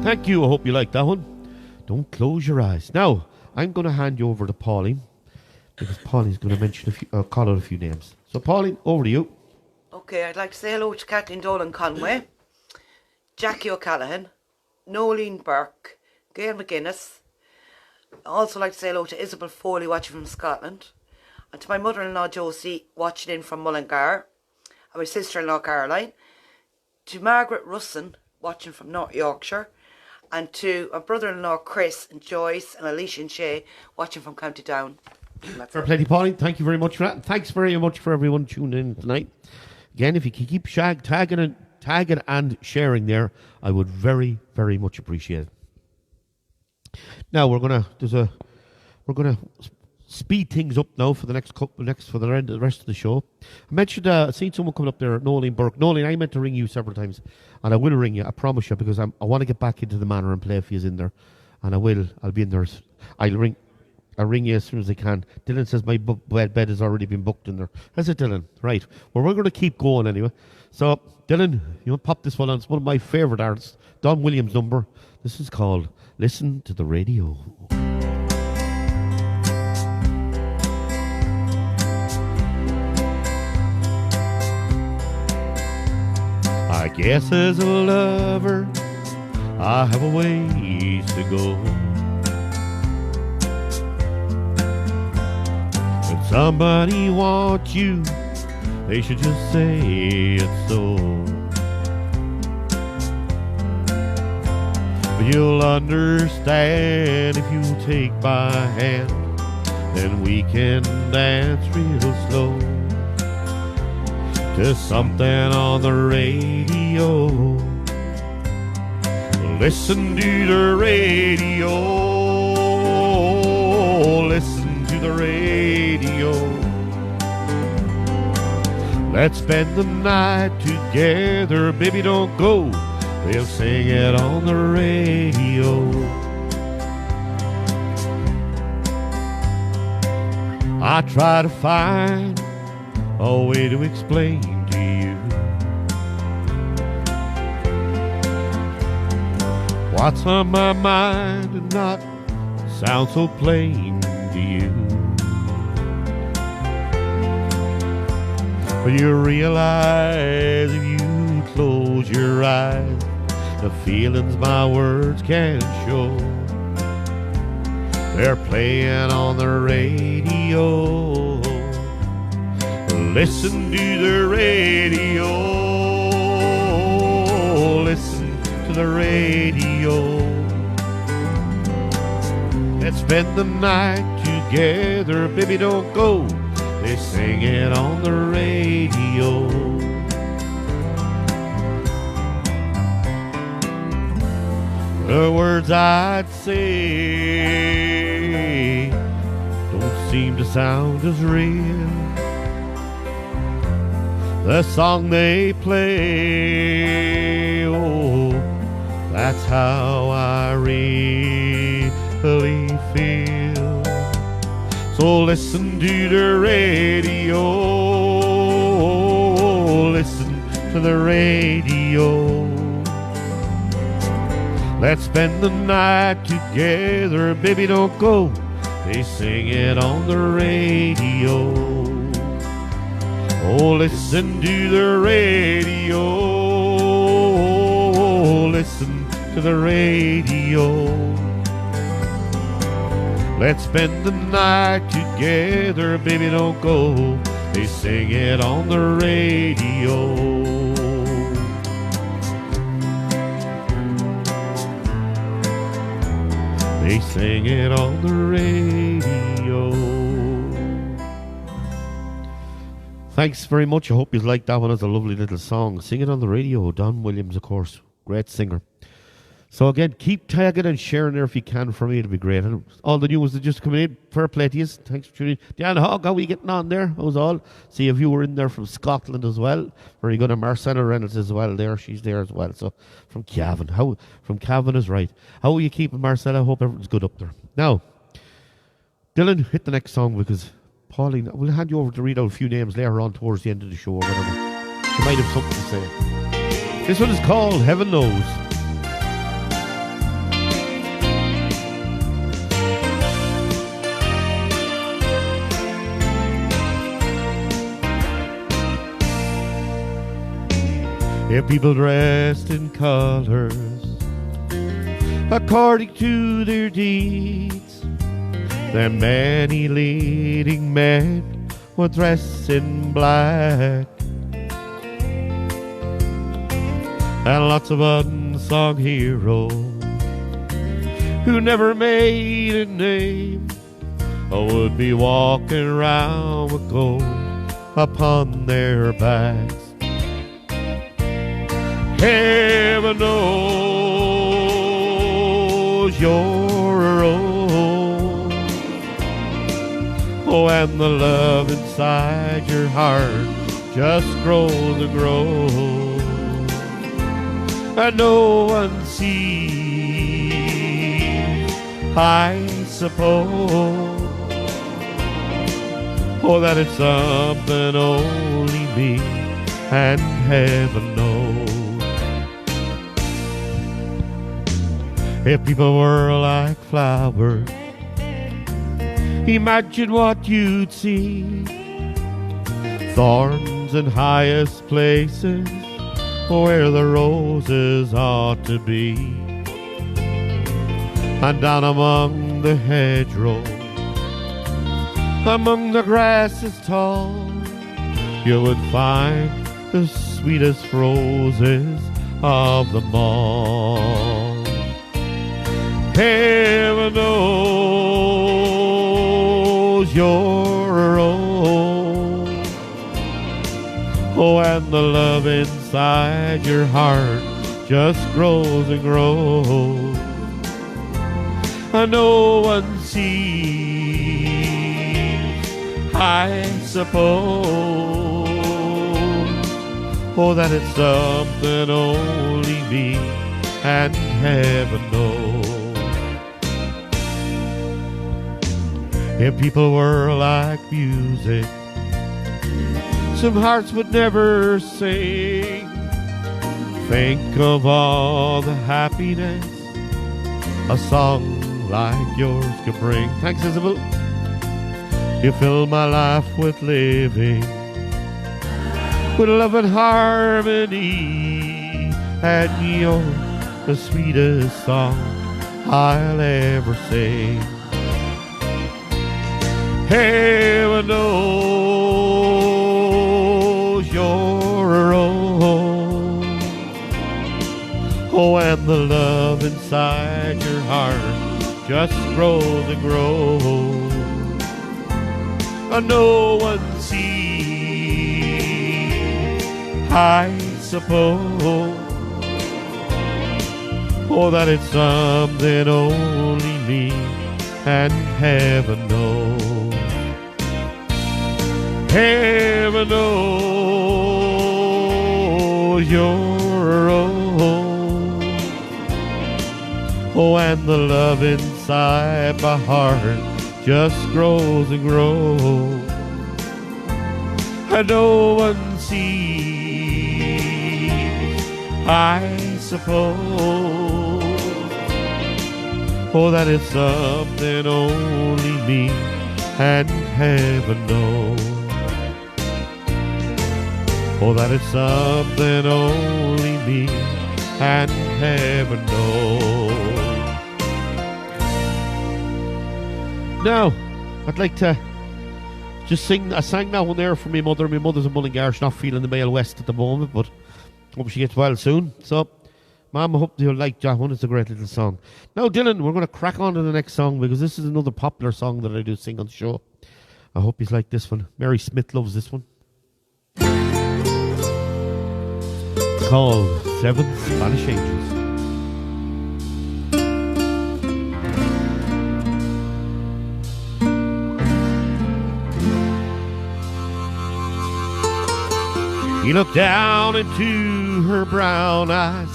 Thank you. I hope you like that one. Don't close your eyes. Now, I'm going to hand you over to Pauline, because Pauline's going to mention call out a few names. So, Pauline, over to you. Okay, I'd like to say hello to Kathleen Dolan Conway, Jackie O'Callaghan, Nolene Burke, Gail McGuinness. I'd also like to say hello to Isabel Foley watching from Scotland, and to my mother-in-law Josie watching in from Mullingar, and my sister-in-law Caroline, to Margaret Russin watching from North Yorkshire, and to my brother-in-law Chris and Joyce and Alicia and Shay watching from County Down. Fair play to Pauline. Thank you very much for that. And thanks very much for everyone tuning in tonight. Again, if you can keep tagging and sharing there, I would very, very much appreciate it. Now we're gonna speed things up now for the the rest of the show. I mentioned I seen someone coming up there, Nolene Burke. Nolene, I meant to ring you several times, and I will ring you. I promise you, because I want to get back into the manor and play if he's in there, and I will. I'll be in there. I'll ring you as soon as I can. Dylan says my bed has already been booked in there. That's it, Dylan. Right. Well, we're going to keep going anyway. So, Dylan, you want to pop this one on? It's one of my favourite artists, Don Williams' number. This is called Listen to the Radio. I guess as a lover, I have a ways to go. When somebody wants you, they should just say it's so. But you'll understand if you take my hand, then we can dance real slow to something on the radio. Listen to the radio. Listen to the radio. Let's spend the night together. Baby, don't go. They'll sing it on the radio. I try to find a way to explain to you what's on my mind and not sound so plain to you. But you realize if you close your eyes, the feelings my words can't show, they're playing on the radio. Listen to the radio. Listen to the radio. Let's spend the night together, baby, don't go. They sing it on the radio. The words I'd say don't seem to sound as real. The song they play, oh, that's how I really feel. So listen to the radio, listen to the radio. Let's spend the night together, baby, don't go. They sing it on the radio. Oh, listen to the radio, listen to the radio. Let's spend the night together, baby, don't go. They sing it on the radio. They sing it on the radio. Thanks very much. I hope you liked that one. It's a lovely little song. Sing it on the radio. Don Williams, of course. Great singer. So again, keep tagging and sharing there if you can for me. It'll be great. And all the news that just coming in. Fair play to you. Thanks for tuning in. Dan Hogg, how are we getting on there? That was all. See a viewer in there from Scotland as well. Very good. And Marcella Reynolds as well there. She's there as well. So from Cavan. From Cavan is right. How are you keeping, Marcella? I hope everything's good up there. Now, Dylan, hit the next song because Pauline, we'll hand you over to read out a few names later on towards the end of the show or whatever. She might have something to say. This one is called Heaven Knows. If people dressed in colors according to their deeds, then many leading men would dress in black, and lots of unsung heroes who never made a name would be walking around with gold upon their backs. Heaven knows you're a rose. Oh, and the love inside your heart just grows and grows, and no one sees, I suppose. Oh, that it's something only me and heaven knows. If people were like flowers, imagine what you'd see. Thorns in highest places where the roses ought to be, and down among the hedgerows, among the grasses tall, you would find the sweetest roses of them all. Heaven knows you're a rose. Oh, and the love inside your heart just grows and grows, and no one sees, I suppose. Oh, that it's something only me and heaven knows. If people were like music, some hearts would never sing. Think of all the happiness a song like yours could bring. Thanks, Isabel. You fill my life with living, with love and harmony, and you're the sweetest song I'll ever sing. Heaven knows you're a rose. Oh, and the love inside your heart just grows and grows, and no one sees, I suppose. Oh, that it's something only me and heaven knows. Heaven knows you're old. Oh, and the love inside my heart just grows and grows, and no one sees, I suppose. Oh, that it's something only me and heaven knows. Oh, that it's something only me and heaven knows. Now, I'd like to just sing. I sang that one there for my mother. My mother's in Mullingar. She's not feeling the Mail West at the moment, but hope she gets well soon. So, Mom, I hope you'll like that one. It's a great little song. Now, Dylan, we're going to crack on to the next song because this is another popular song that I do sing on the show. I hope you like this one. Mary Smith loves this one. It's called Seven Spanish Angels. He looked down into her brown eyes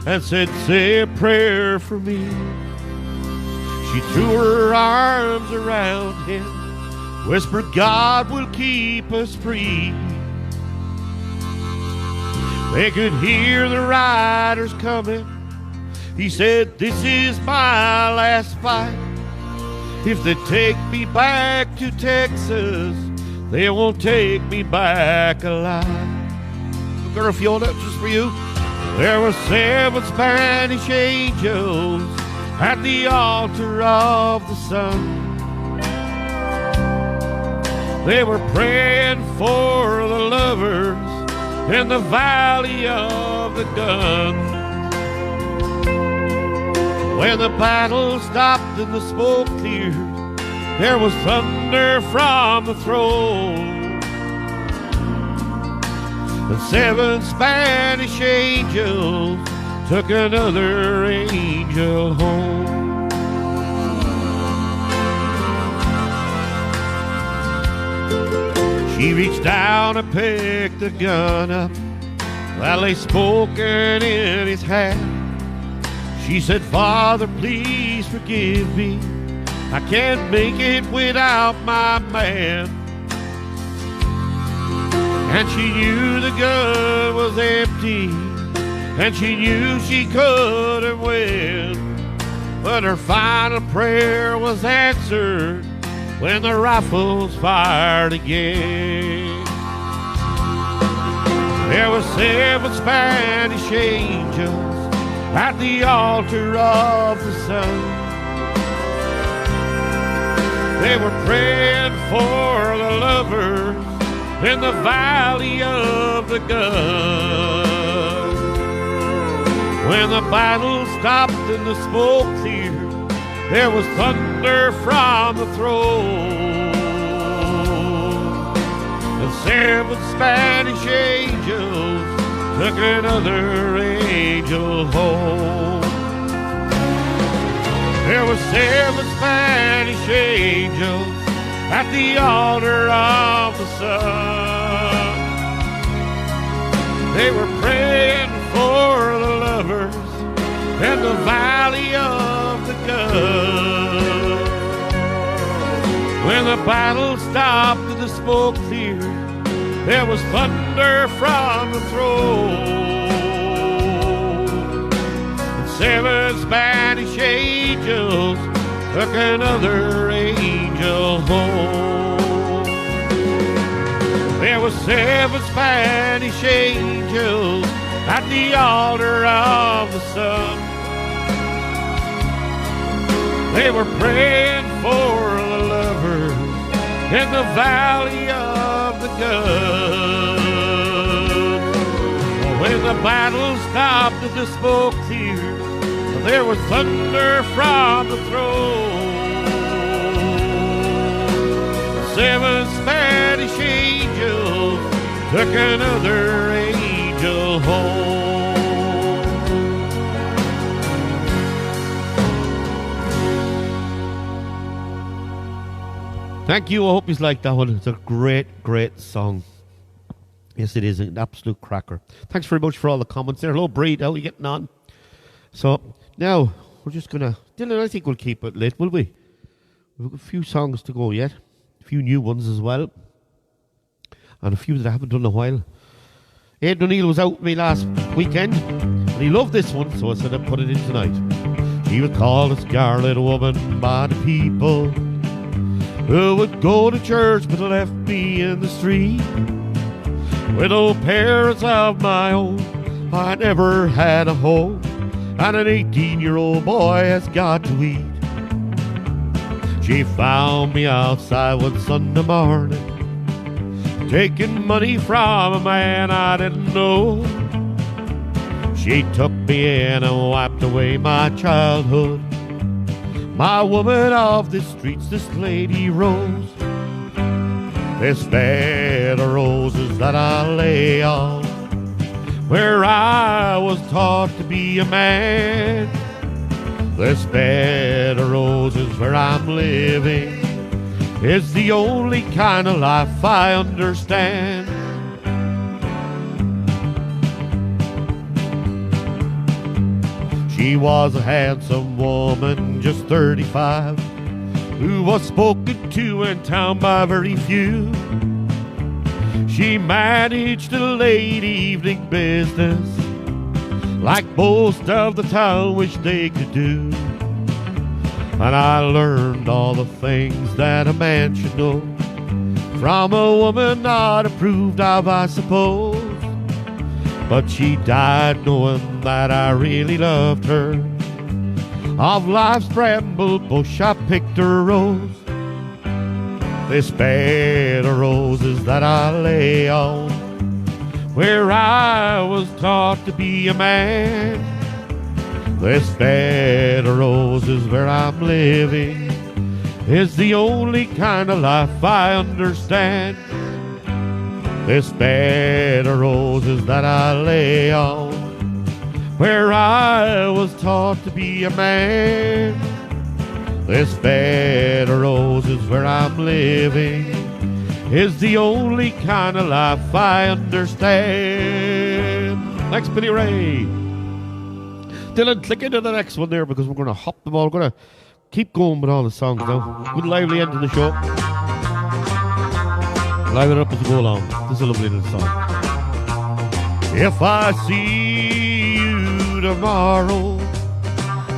and said, say a prayer for me. She threw her arms around him, whispered, God will keep us free. They could hear the riders coming. He said, this is my last fight. If they take me back to Texas, they won't take me back alive. Girl, Fiona, just for you. There were 7 Spanish angels at the altar of the sun. They were praying for the lovers in the valley of the gun. When the battle stopped and the smoke cleared, there was thunder from the throne. The 7 Spanish angels took another angel home. She reached down and picked the gun up while lay smoking in his hand. She said, Father, please forgive me. I can't make it without my man. And she knew the gun was empty, and she knew she couldn't win. But her final prayer was answered when the rifles fired again. There were 7 Spanish angels at the altar of the sun. They were praying for the lovers in the valley of the gun. When the battle stopped and the smoke cleared, there was thunder from the throne. The 7 Spanish angels took another angel home. There were 7 Spanish angels at the altar of the sun. They were praying for the lovers in the valley of the gun. When the battle stopped and the smoke cleared, there was thunder from the throne. And 7 Spanish angels took another angel home. There were 7 Spanish angels at the altar of the sun. They were praying for the lovers in the valley of the gun. When the battle stopped and the smoke cleared, there was thunder from the throne. 7 Spanish angels took another angel home. Thank you. I hope you like that one. It's a great, great song. Yes, it is an absolute cracker. Thanks very much for all the comments there. Hello, Breed. How are you getting on? So, now, we're just going to... Dylan, I think we'll keep it lit, will we? We've got a few songs to go yet. A few new ones as well. And a few that I haven't done in a while. Aidan O'Neill was out with me last weekend. And he loved this one, so I said I'd put it in tonight. She was called a scarlet woman by the people who would go to church but left me in the street. With no parents of my own, I never had a home, and an 18-year-old boy has got to eat. She found me outside one Sunday morning, taking money from a man I didn't know. She took me in and wiped away my childhood. My woman of the streets, this Lady Rose. This bed of roses that I lay on, where I was taught to be a man. This bed of roses where I'm living is the only kind of life I understand. She was a handsome woman, just 35, who was spoken to in town by very few. She managed a late evening business like most of the town wished they could do. And I learned all the things that a man should know from a woman not approved of, I suppose. But she died knowing that I really loved her. Of life's bramble bush I picked a rose. This bed of roses that I lay on, where I was taught to be a man. This bed of roses where I'm living is the only kind of life I understand. This bed of roses that I lay on, where I was taught to be a man. This bed of roses where I'm living is the only kind of life I understand. Thanks, Billy Ray. Dylan, click into the next one there because we're going to hop them all. We're going to keep going with all the songs now. Good lively end to the show. Liven it up as we go along. This is a lovely little song. If I see you tomorrow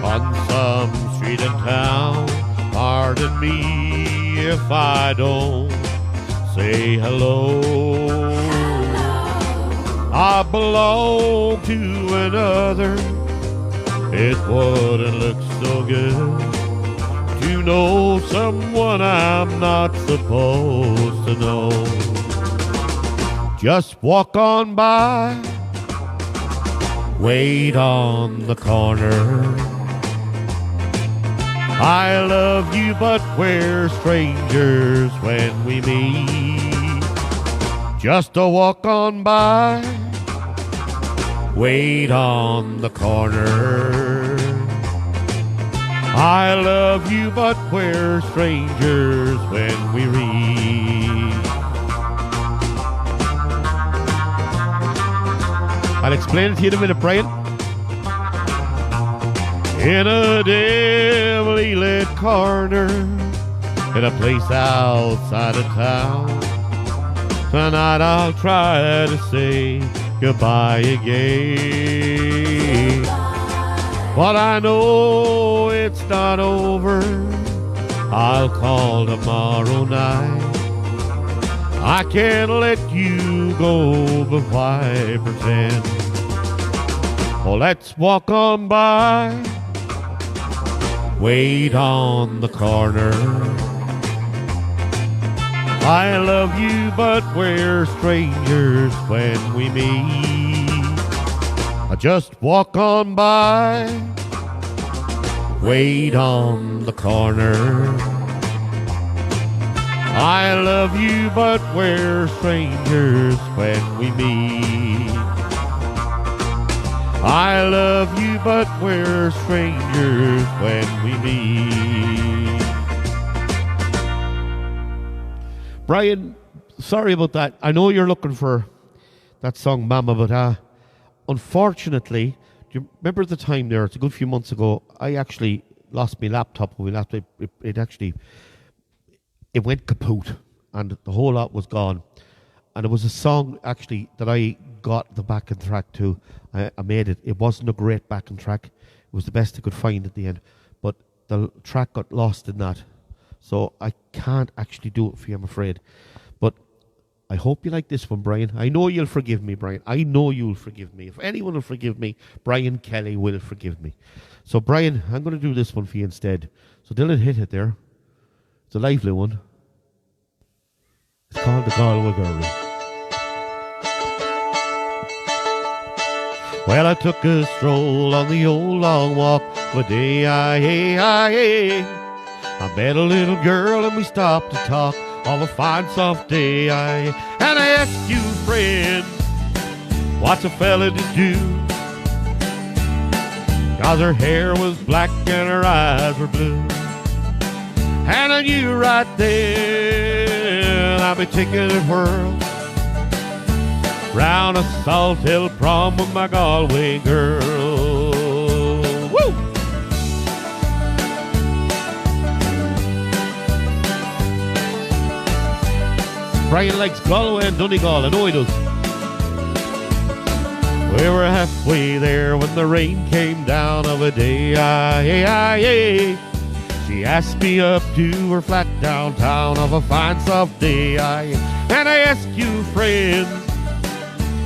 on some street in town, pardon me if I don't say hello. I belong to another. It wouldn't look so good to know someone I'm not supposed to know. Just walk on by, wait on the corner. I love you, but we're strangers when we meet. Just a walk on by, wait on the corner. I love you, but we're strangers when we read. I'll explain it to you in a minute, Brian. In a dimly lit corner, in a place outside of town, tonight I'll try to say goodbye again. But I know it's not over. I'll call tomorrow night. I can't let you go, but why pretend? Oh, let's walk on by, wait on the corner. I love you, but we're strangers when we meet. I just walk on by, wait on the corner. I love you, but we're strangers when we meet. I love you, but we're strangers when we meet. Brian, sorry about that. I know you're looking for that song, Mama, but unfortunately, do you remember the time there? It's a good few months ago. I actually lost my laptop. It went kaput, and the whole lot was gone. And it was a song actually that I got the backing track to. I made it. It wasn't a great backing track. It was the best I could find at the end, but the track got lost in that. So I can't actually do it for you, I'm afraid. But I hope you like this one, Brian. I know you'll forgive me, Brian. I know you'll forgive me. If anyone will forgive me, Brian Kelly will forgive me. So, Brian, I'm going to do this one for you instead. So, Dylan, hit it there. It's a lively one. It's called The Galway Girl. Well, I took a stroll on the old long walk with I met a little girl and we stopped to talk of a fine soft day. And I asked you, friend, what's a fella to do? 'Cause her hair was black and her eyes were blue. And I knew right then I'd be taking a whirl round a Salt Hill prom with my Galway girl. Woo! Brian likes Galway and Donegal, I know he does. We were halfway there when the rain came down of a day. She asked me up to her flat downtown of a fine soft day. And I asked you, friend,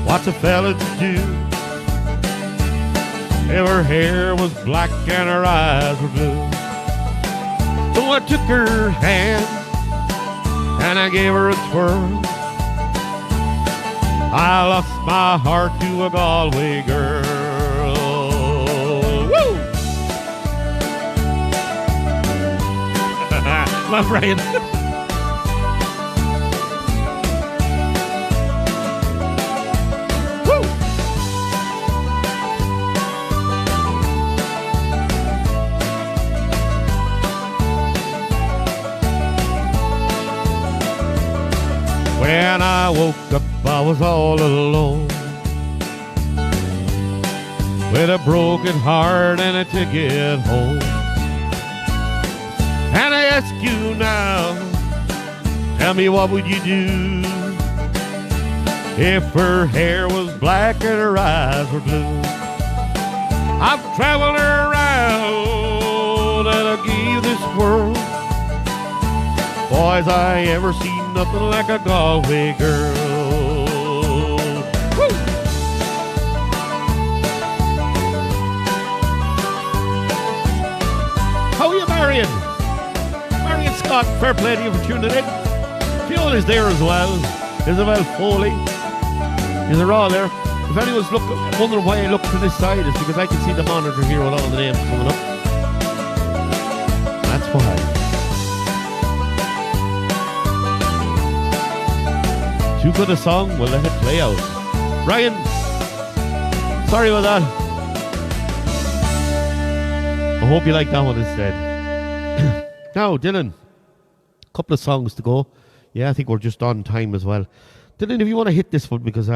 what's a fella to do? If her hair was black and her eyes were blue. So I took her hand and I gave her a twirl. I lost my heart to a Galway girl. Woo! My Brian. When I woke up, I was all alone, with a broken heart and a ticket home. And I ask you now, tell me what would you do if her hair was black and her eyes were blue? I've traveled around and I gave this world, boys, I ever seen nothing like a Galway girl. Woo! How are you, Marion? Marion Scott, fair play to you for tuning in. Fiona's there as well. Isabel Foley. They're all there. If anyone's wondering why I look to this side, it's because I can see the monitor here with all the names coming up. That's why. Too good a song, we'll let it play out. Ryan, sorry about that. I hope you like that one instead. Now, Dylan, a couple of songs to go. Yeah, I think we're just on time as well. Dylan, if you want to hit this one, because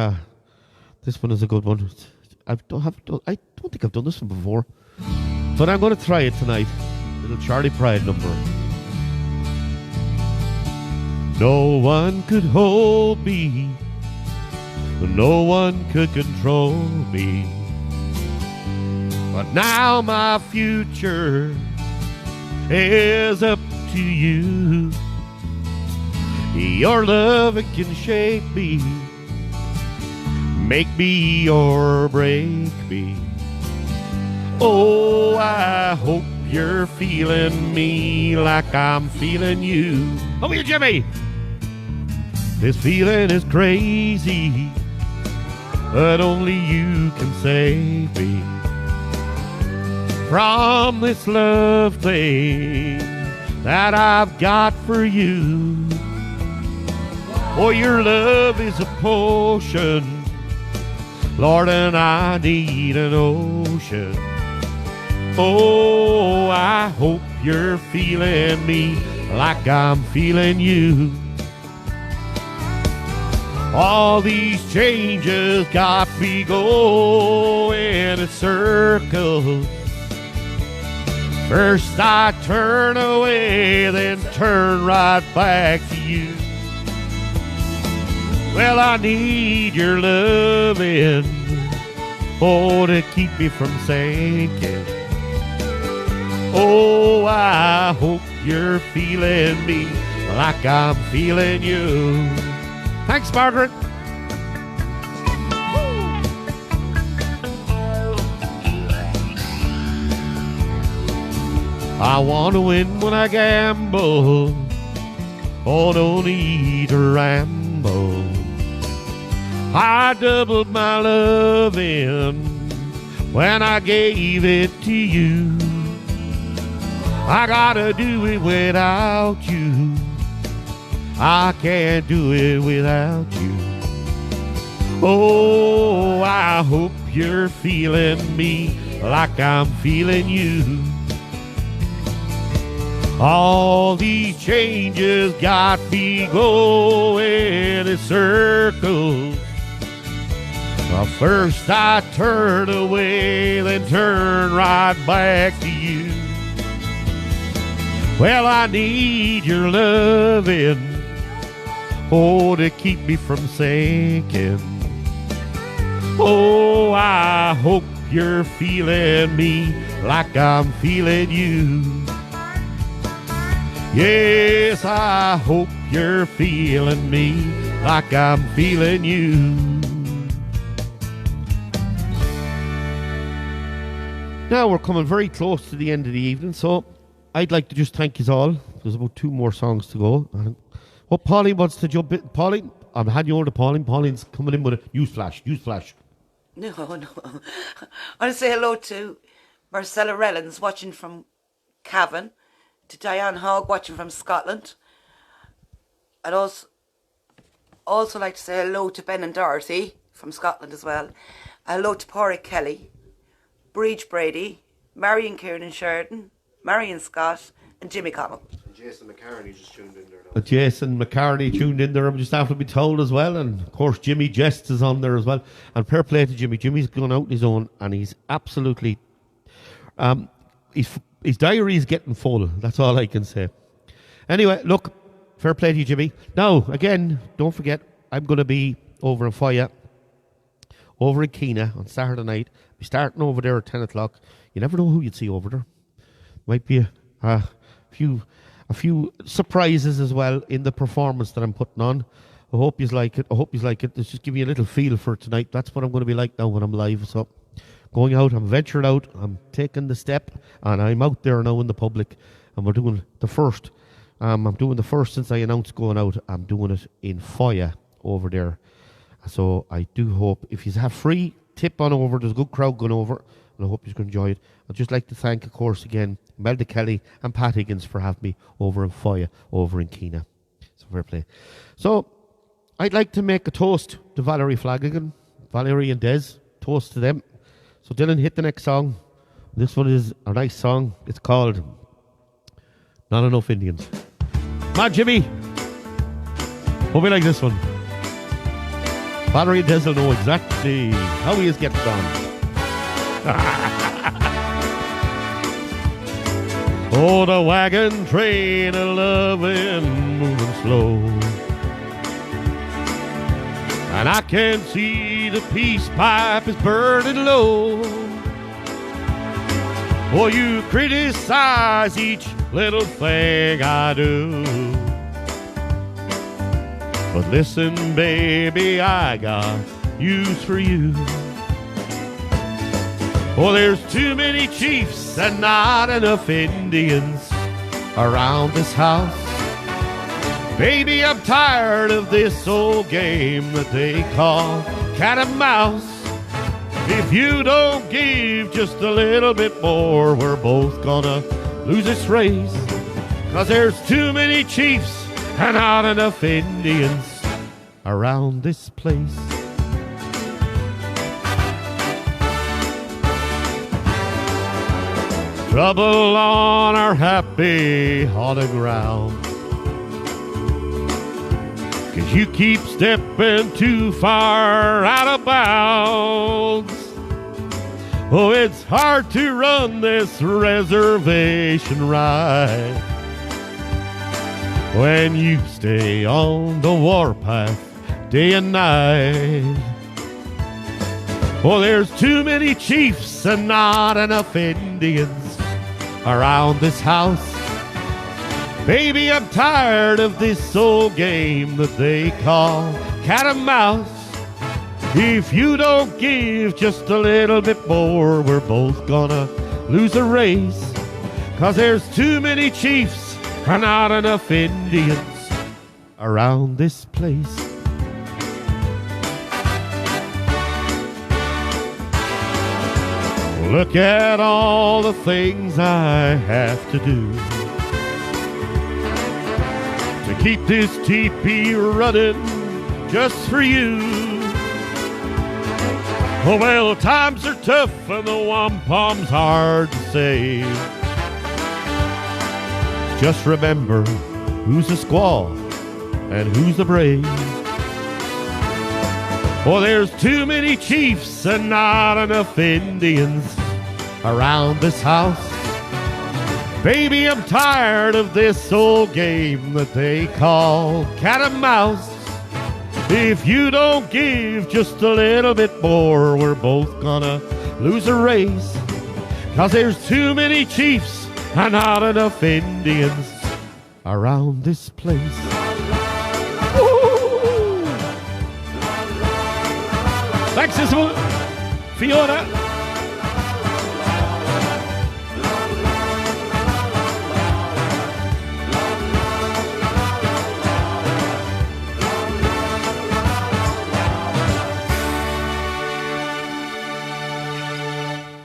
this one is a good one. I don't think I've done this one before, but I'm going to try it tonight. Little Charlie Pride number. No one could hold me, no one could control me, but now my future is up to you. Your love, it can shape me, make me or break me. Oh, I hope you're feeling me like I'm feeling you. Oh, you, Jimmy! This feeling is crazy, but only you can save me from this love thing that I've got for you. Oh, your love is a potion, Lord, and I need an ocean. Oh, I hope you're feeling me like I'm feeling you. All these changes got me going in circles. First I turn away, then turn right back to you. Well, I need your loving, oh, to keep me from sinking. Oh, I hope you're feeling me like I'm feeling you. Thanks, Margaret. I want to win when I gamble. Oh, don't need to ramble. I doubled my loving when I gave it to you. I gotta do it without you. I can't do it without you. Oh, I hope you're feeling me like I'm feeling you. All these changes got me going in circles. Well, first I turn away, then turn right back to you. Well, I need your loving, oh, to keep me from sinking. Oh, I hope you're feeling me like I'm feeling you. Yes, I hope you're feeling me like I'm feeling you. Now we're coming very close to the end of the evening, so I'd like to just thank you all. There's about 2 more songs to go. Well, Pauline wants to jump in. Pauline, I'm handing you over to Pauline. Pauline's coming in with a newsflash. No. I want to say hello to Marcella Rellens watching from Cavan, to Diane Hogg watching from Scotland. I'd also like to say hello to Ben and Dorothy from Scotland as well. Hello to Porrick Kelly, Breach Brady, Marion Kieran Sheridan, Marion Scott, and Jimmy Connell. And Jason McCartney just tuned in there now. Jason McCartney tuned in there, I'm just after to be told as well. And of course, Jimmy Jest is on there as well. And fair play to Jimmy. Jimmy's gone out on his own, and he's absolutely. His diary is getting full. That's all I can say. Anyway, look, fair play to you, Jimmy. Now, again, don't forget, I'm going to be over in Foya, over in Keena on Saturday night. We're starting over there at 10 o'clock. You never know who you'd see over there. Might be a few surprises as well in the performance that I'm putting on. I hope you like it. Let's just give you a little feel for tonight. That's what I'm going to be like now when I'm live. So, going out, I'm venturing out, I'm taking the step, and I'm out there now in the public, and we're doing the first. I'm doing the first since I announced going out. I'm doing it in Foya over there. So I do hope, if you have free, tip on over. There's a good crowd going over, and I hope you can enjoy it. I'd just like to thank, of course, again, Melda Kelly and Pat Higgins for having me over in Foya, over in Keena. So fair play. So I'd like to make a toast to Valerie Flanagan, Valerie and Des. Toast to them. So Dylan, hit the next song. This one is a nice song. It's called Not Enough Indians. Come on, Jimmy. Hope you like this one. Valerie and Des will know exactly how he is getting on. Oh, the wagon train of loving moving slow, and I can see the peace pipe is burning low. Oh, you criticize each little thing I do, but listen, baby, I got use for you. Oh, there's too many chiefs and not enough Indians around this house. Baby, I'm tired of this old game that they call cat and mouse. If you don't give just a little bit more, we're both gonna lose this race. 'Cause there's too many chiefs and not enough Indians around this place. Trouble on our happy haunted ground, 'cause you keep stepping too far out of bounds. Oh, it's hard to run this reservation right when you stay on the warpath day and night. Oh, there's too many chiefs and not enough Indians around this house. Baby, I'm tired of this old game that they call cat and mouse. If you don't give just a little bit more, we're both gonna lose a race. 'Cause there's too many chiefs and not enough Indians around this place. Look at all the things I have to do to keep this teepee running just for you. Oh, well, times are tough and the wampum's hard to save. Just remember who's the squaw and who's the brave. Oh, there's too many chiefs and not enough Indians around this house. Baby, I'm tired of this old game that they call cat and mouse. If you don't give just a little bit more, we're both gonna lose a race. 'Cause there's too many chiefs and not enough Indians around this place. Woo! Thanks, Isabel. Fiona.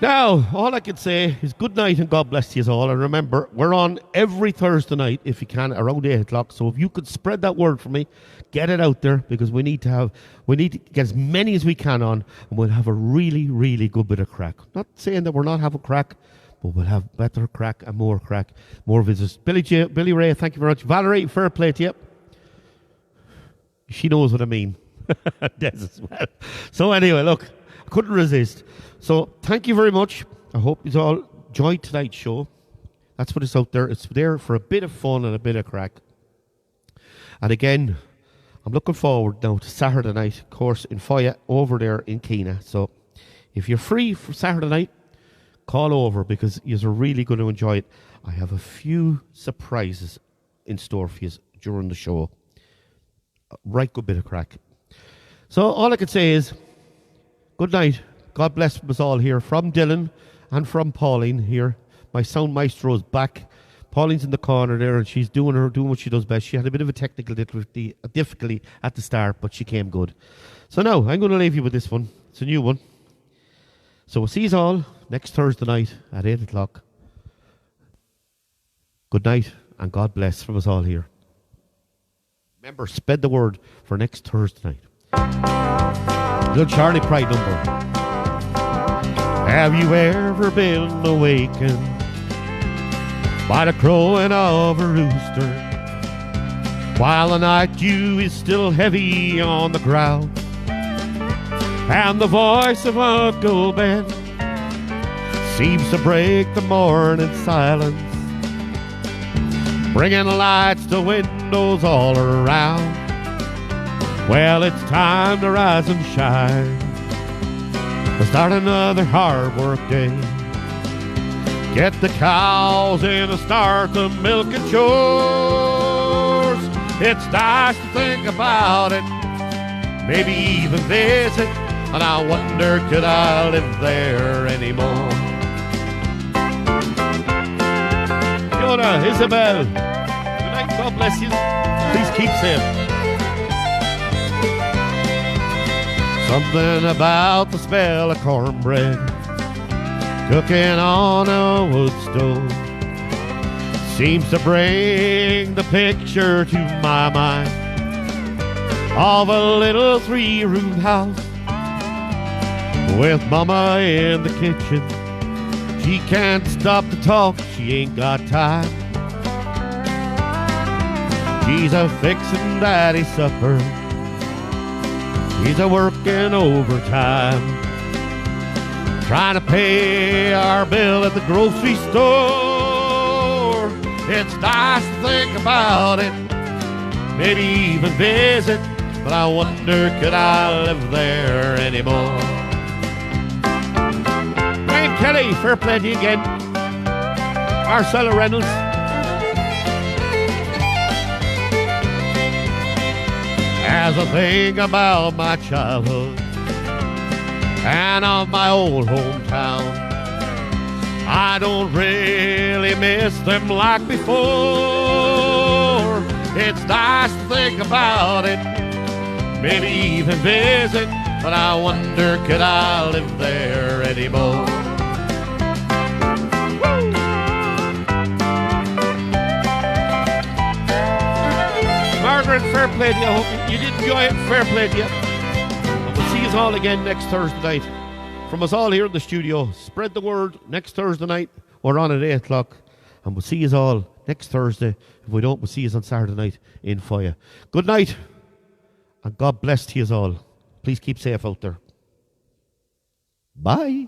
Now, all I can say is good night and God bless you all. And remember, we're on every Thursday night, if you can, around 8 o'clock. So if you could spread that word for me, get it out there, because we need to get as many as we can on, and we'll have a really, really good bit of crack. Not saying that we're not having crack, but we'll have better crack, more visits. Billy Ray, thank you very much. Valerie, fair play to you. She knows what I mean. Des as well. So anyway, look, I couldn't resist. So thank you very much. I hope you all enjoyed tonight's show. That's what it's out there. It's there for a bit of fun and a bit of crack. And again, I'm looking forward now to Saturday night, of course, in Foya over there in Keena. So if you're free for Saturday night, call over, because you're really going to enjoy it. I have a few surprises in store for you during the show. Right good bit of crack. So all I can say is good night. God bless us all here from Dylan and from Pauline here. My sound maestro's back. Pauline's in the corner there, and she's doing what she does best. She had a bit of a technical difficulty at the start, but she came good. So now I'm going to leave you with this one. It's a new one. So we'll see you all next Thursday night at 8 o'clock. Good night and God bless from us all here. Remember, spread the word for next Thursday night. Little Charlie Pride number. Have you ever been awakened by the crowing of a rooster, while the night dew is still heavy on the ground, and the voice of Uncle Ben seems to break the morning silence, bringing lights to windows all around? Well, it's time to rise and shine, to start another hard work day. Get the cows in and start the milking chores. It's nice to think about it, maybe even visit, and I wonder, could I live there anymore? Fiona, Isabel, good night, God bless you. Please keep safe. Something about the smell of cornbread cooking on a wood stove seems to bring the picture to my mind of a little 3-room house with Mama in the kitchen. She can't stop to talk, she ain't got time. She's a fixin' Daddy's supper, she's a working overtime, trying to pay our bill at the grocery store. It's nice to think about it, maybe even visit, but I wonder, could I live there anymore? Wayne Kelly, fair play to you again. Marcella Reynolds. As I think about my childhood and of my old hometown, I don't really miss them like before. It's nice to think about it, maybe even visit, but I wonder, could I live there anymore? Margaret, fair play to you. I hope you did enjoy it. Fair play to you. And we'll see you all again next Thursday night. From us all here in the studio, spread the word. Next Thursday night, we're on at 8 o'clock. And we'll see you all next Thursday. If we don't, we'll see you on Saturday night in Fire. Good night. And God bless to you all. Please keep safe out there. Bye.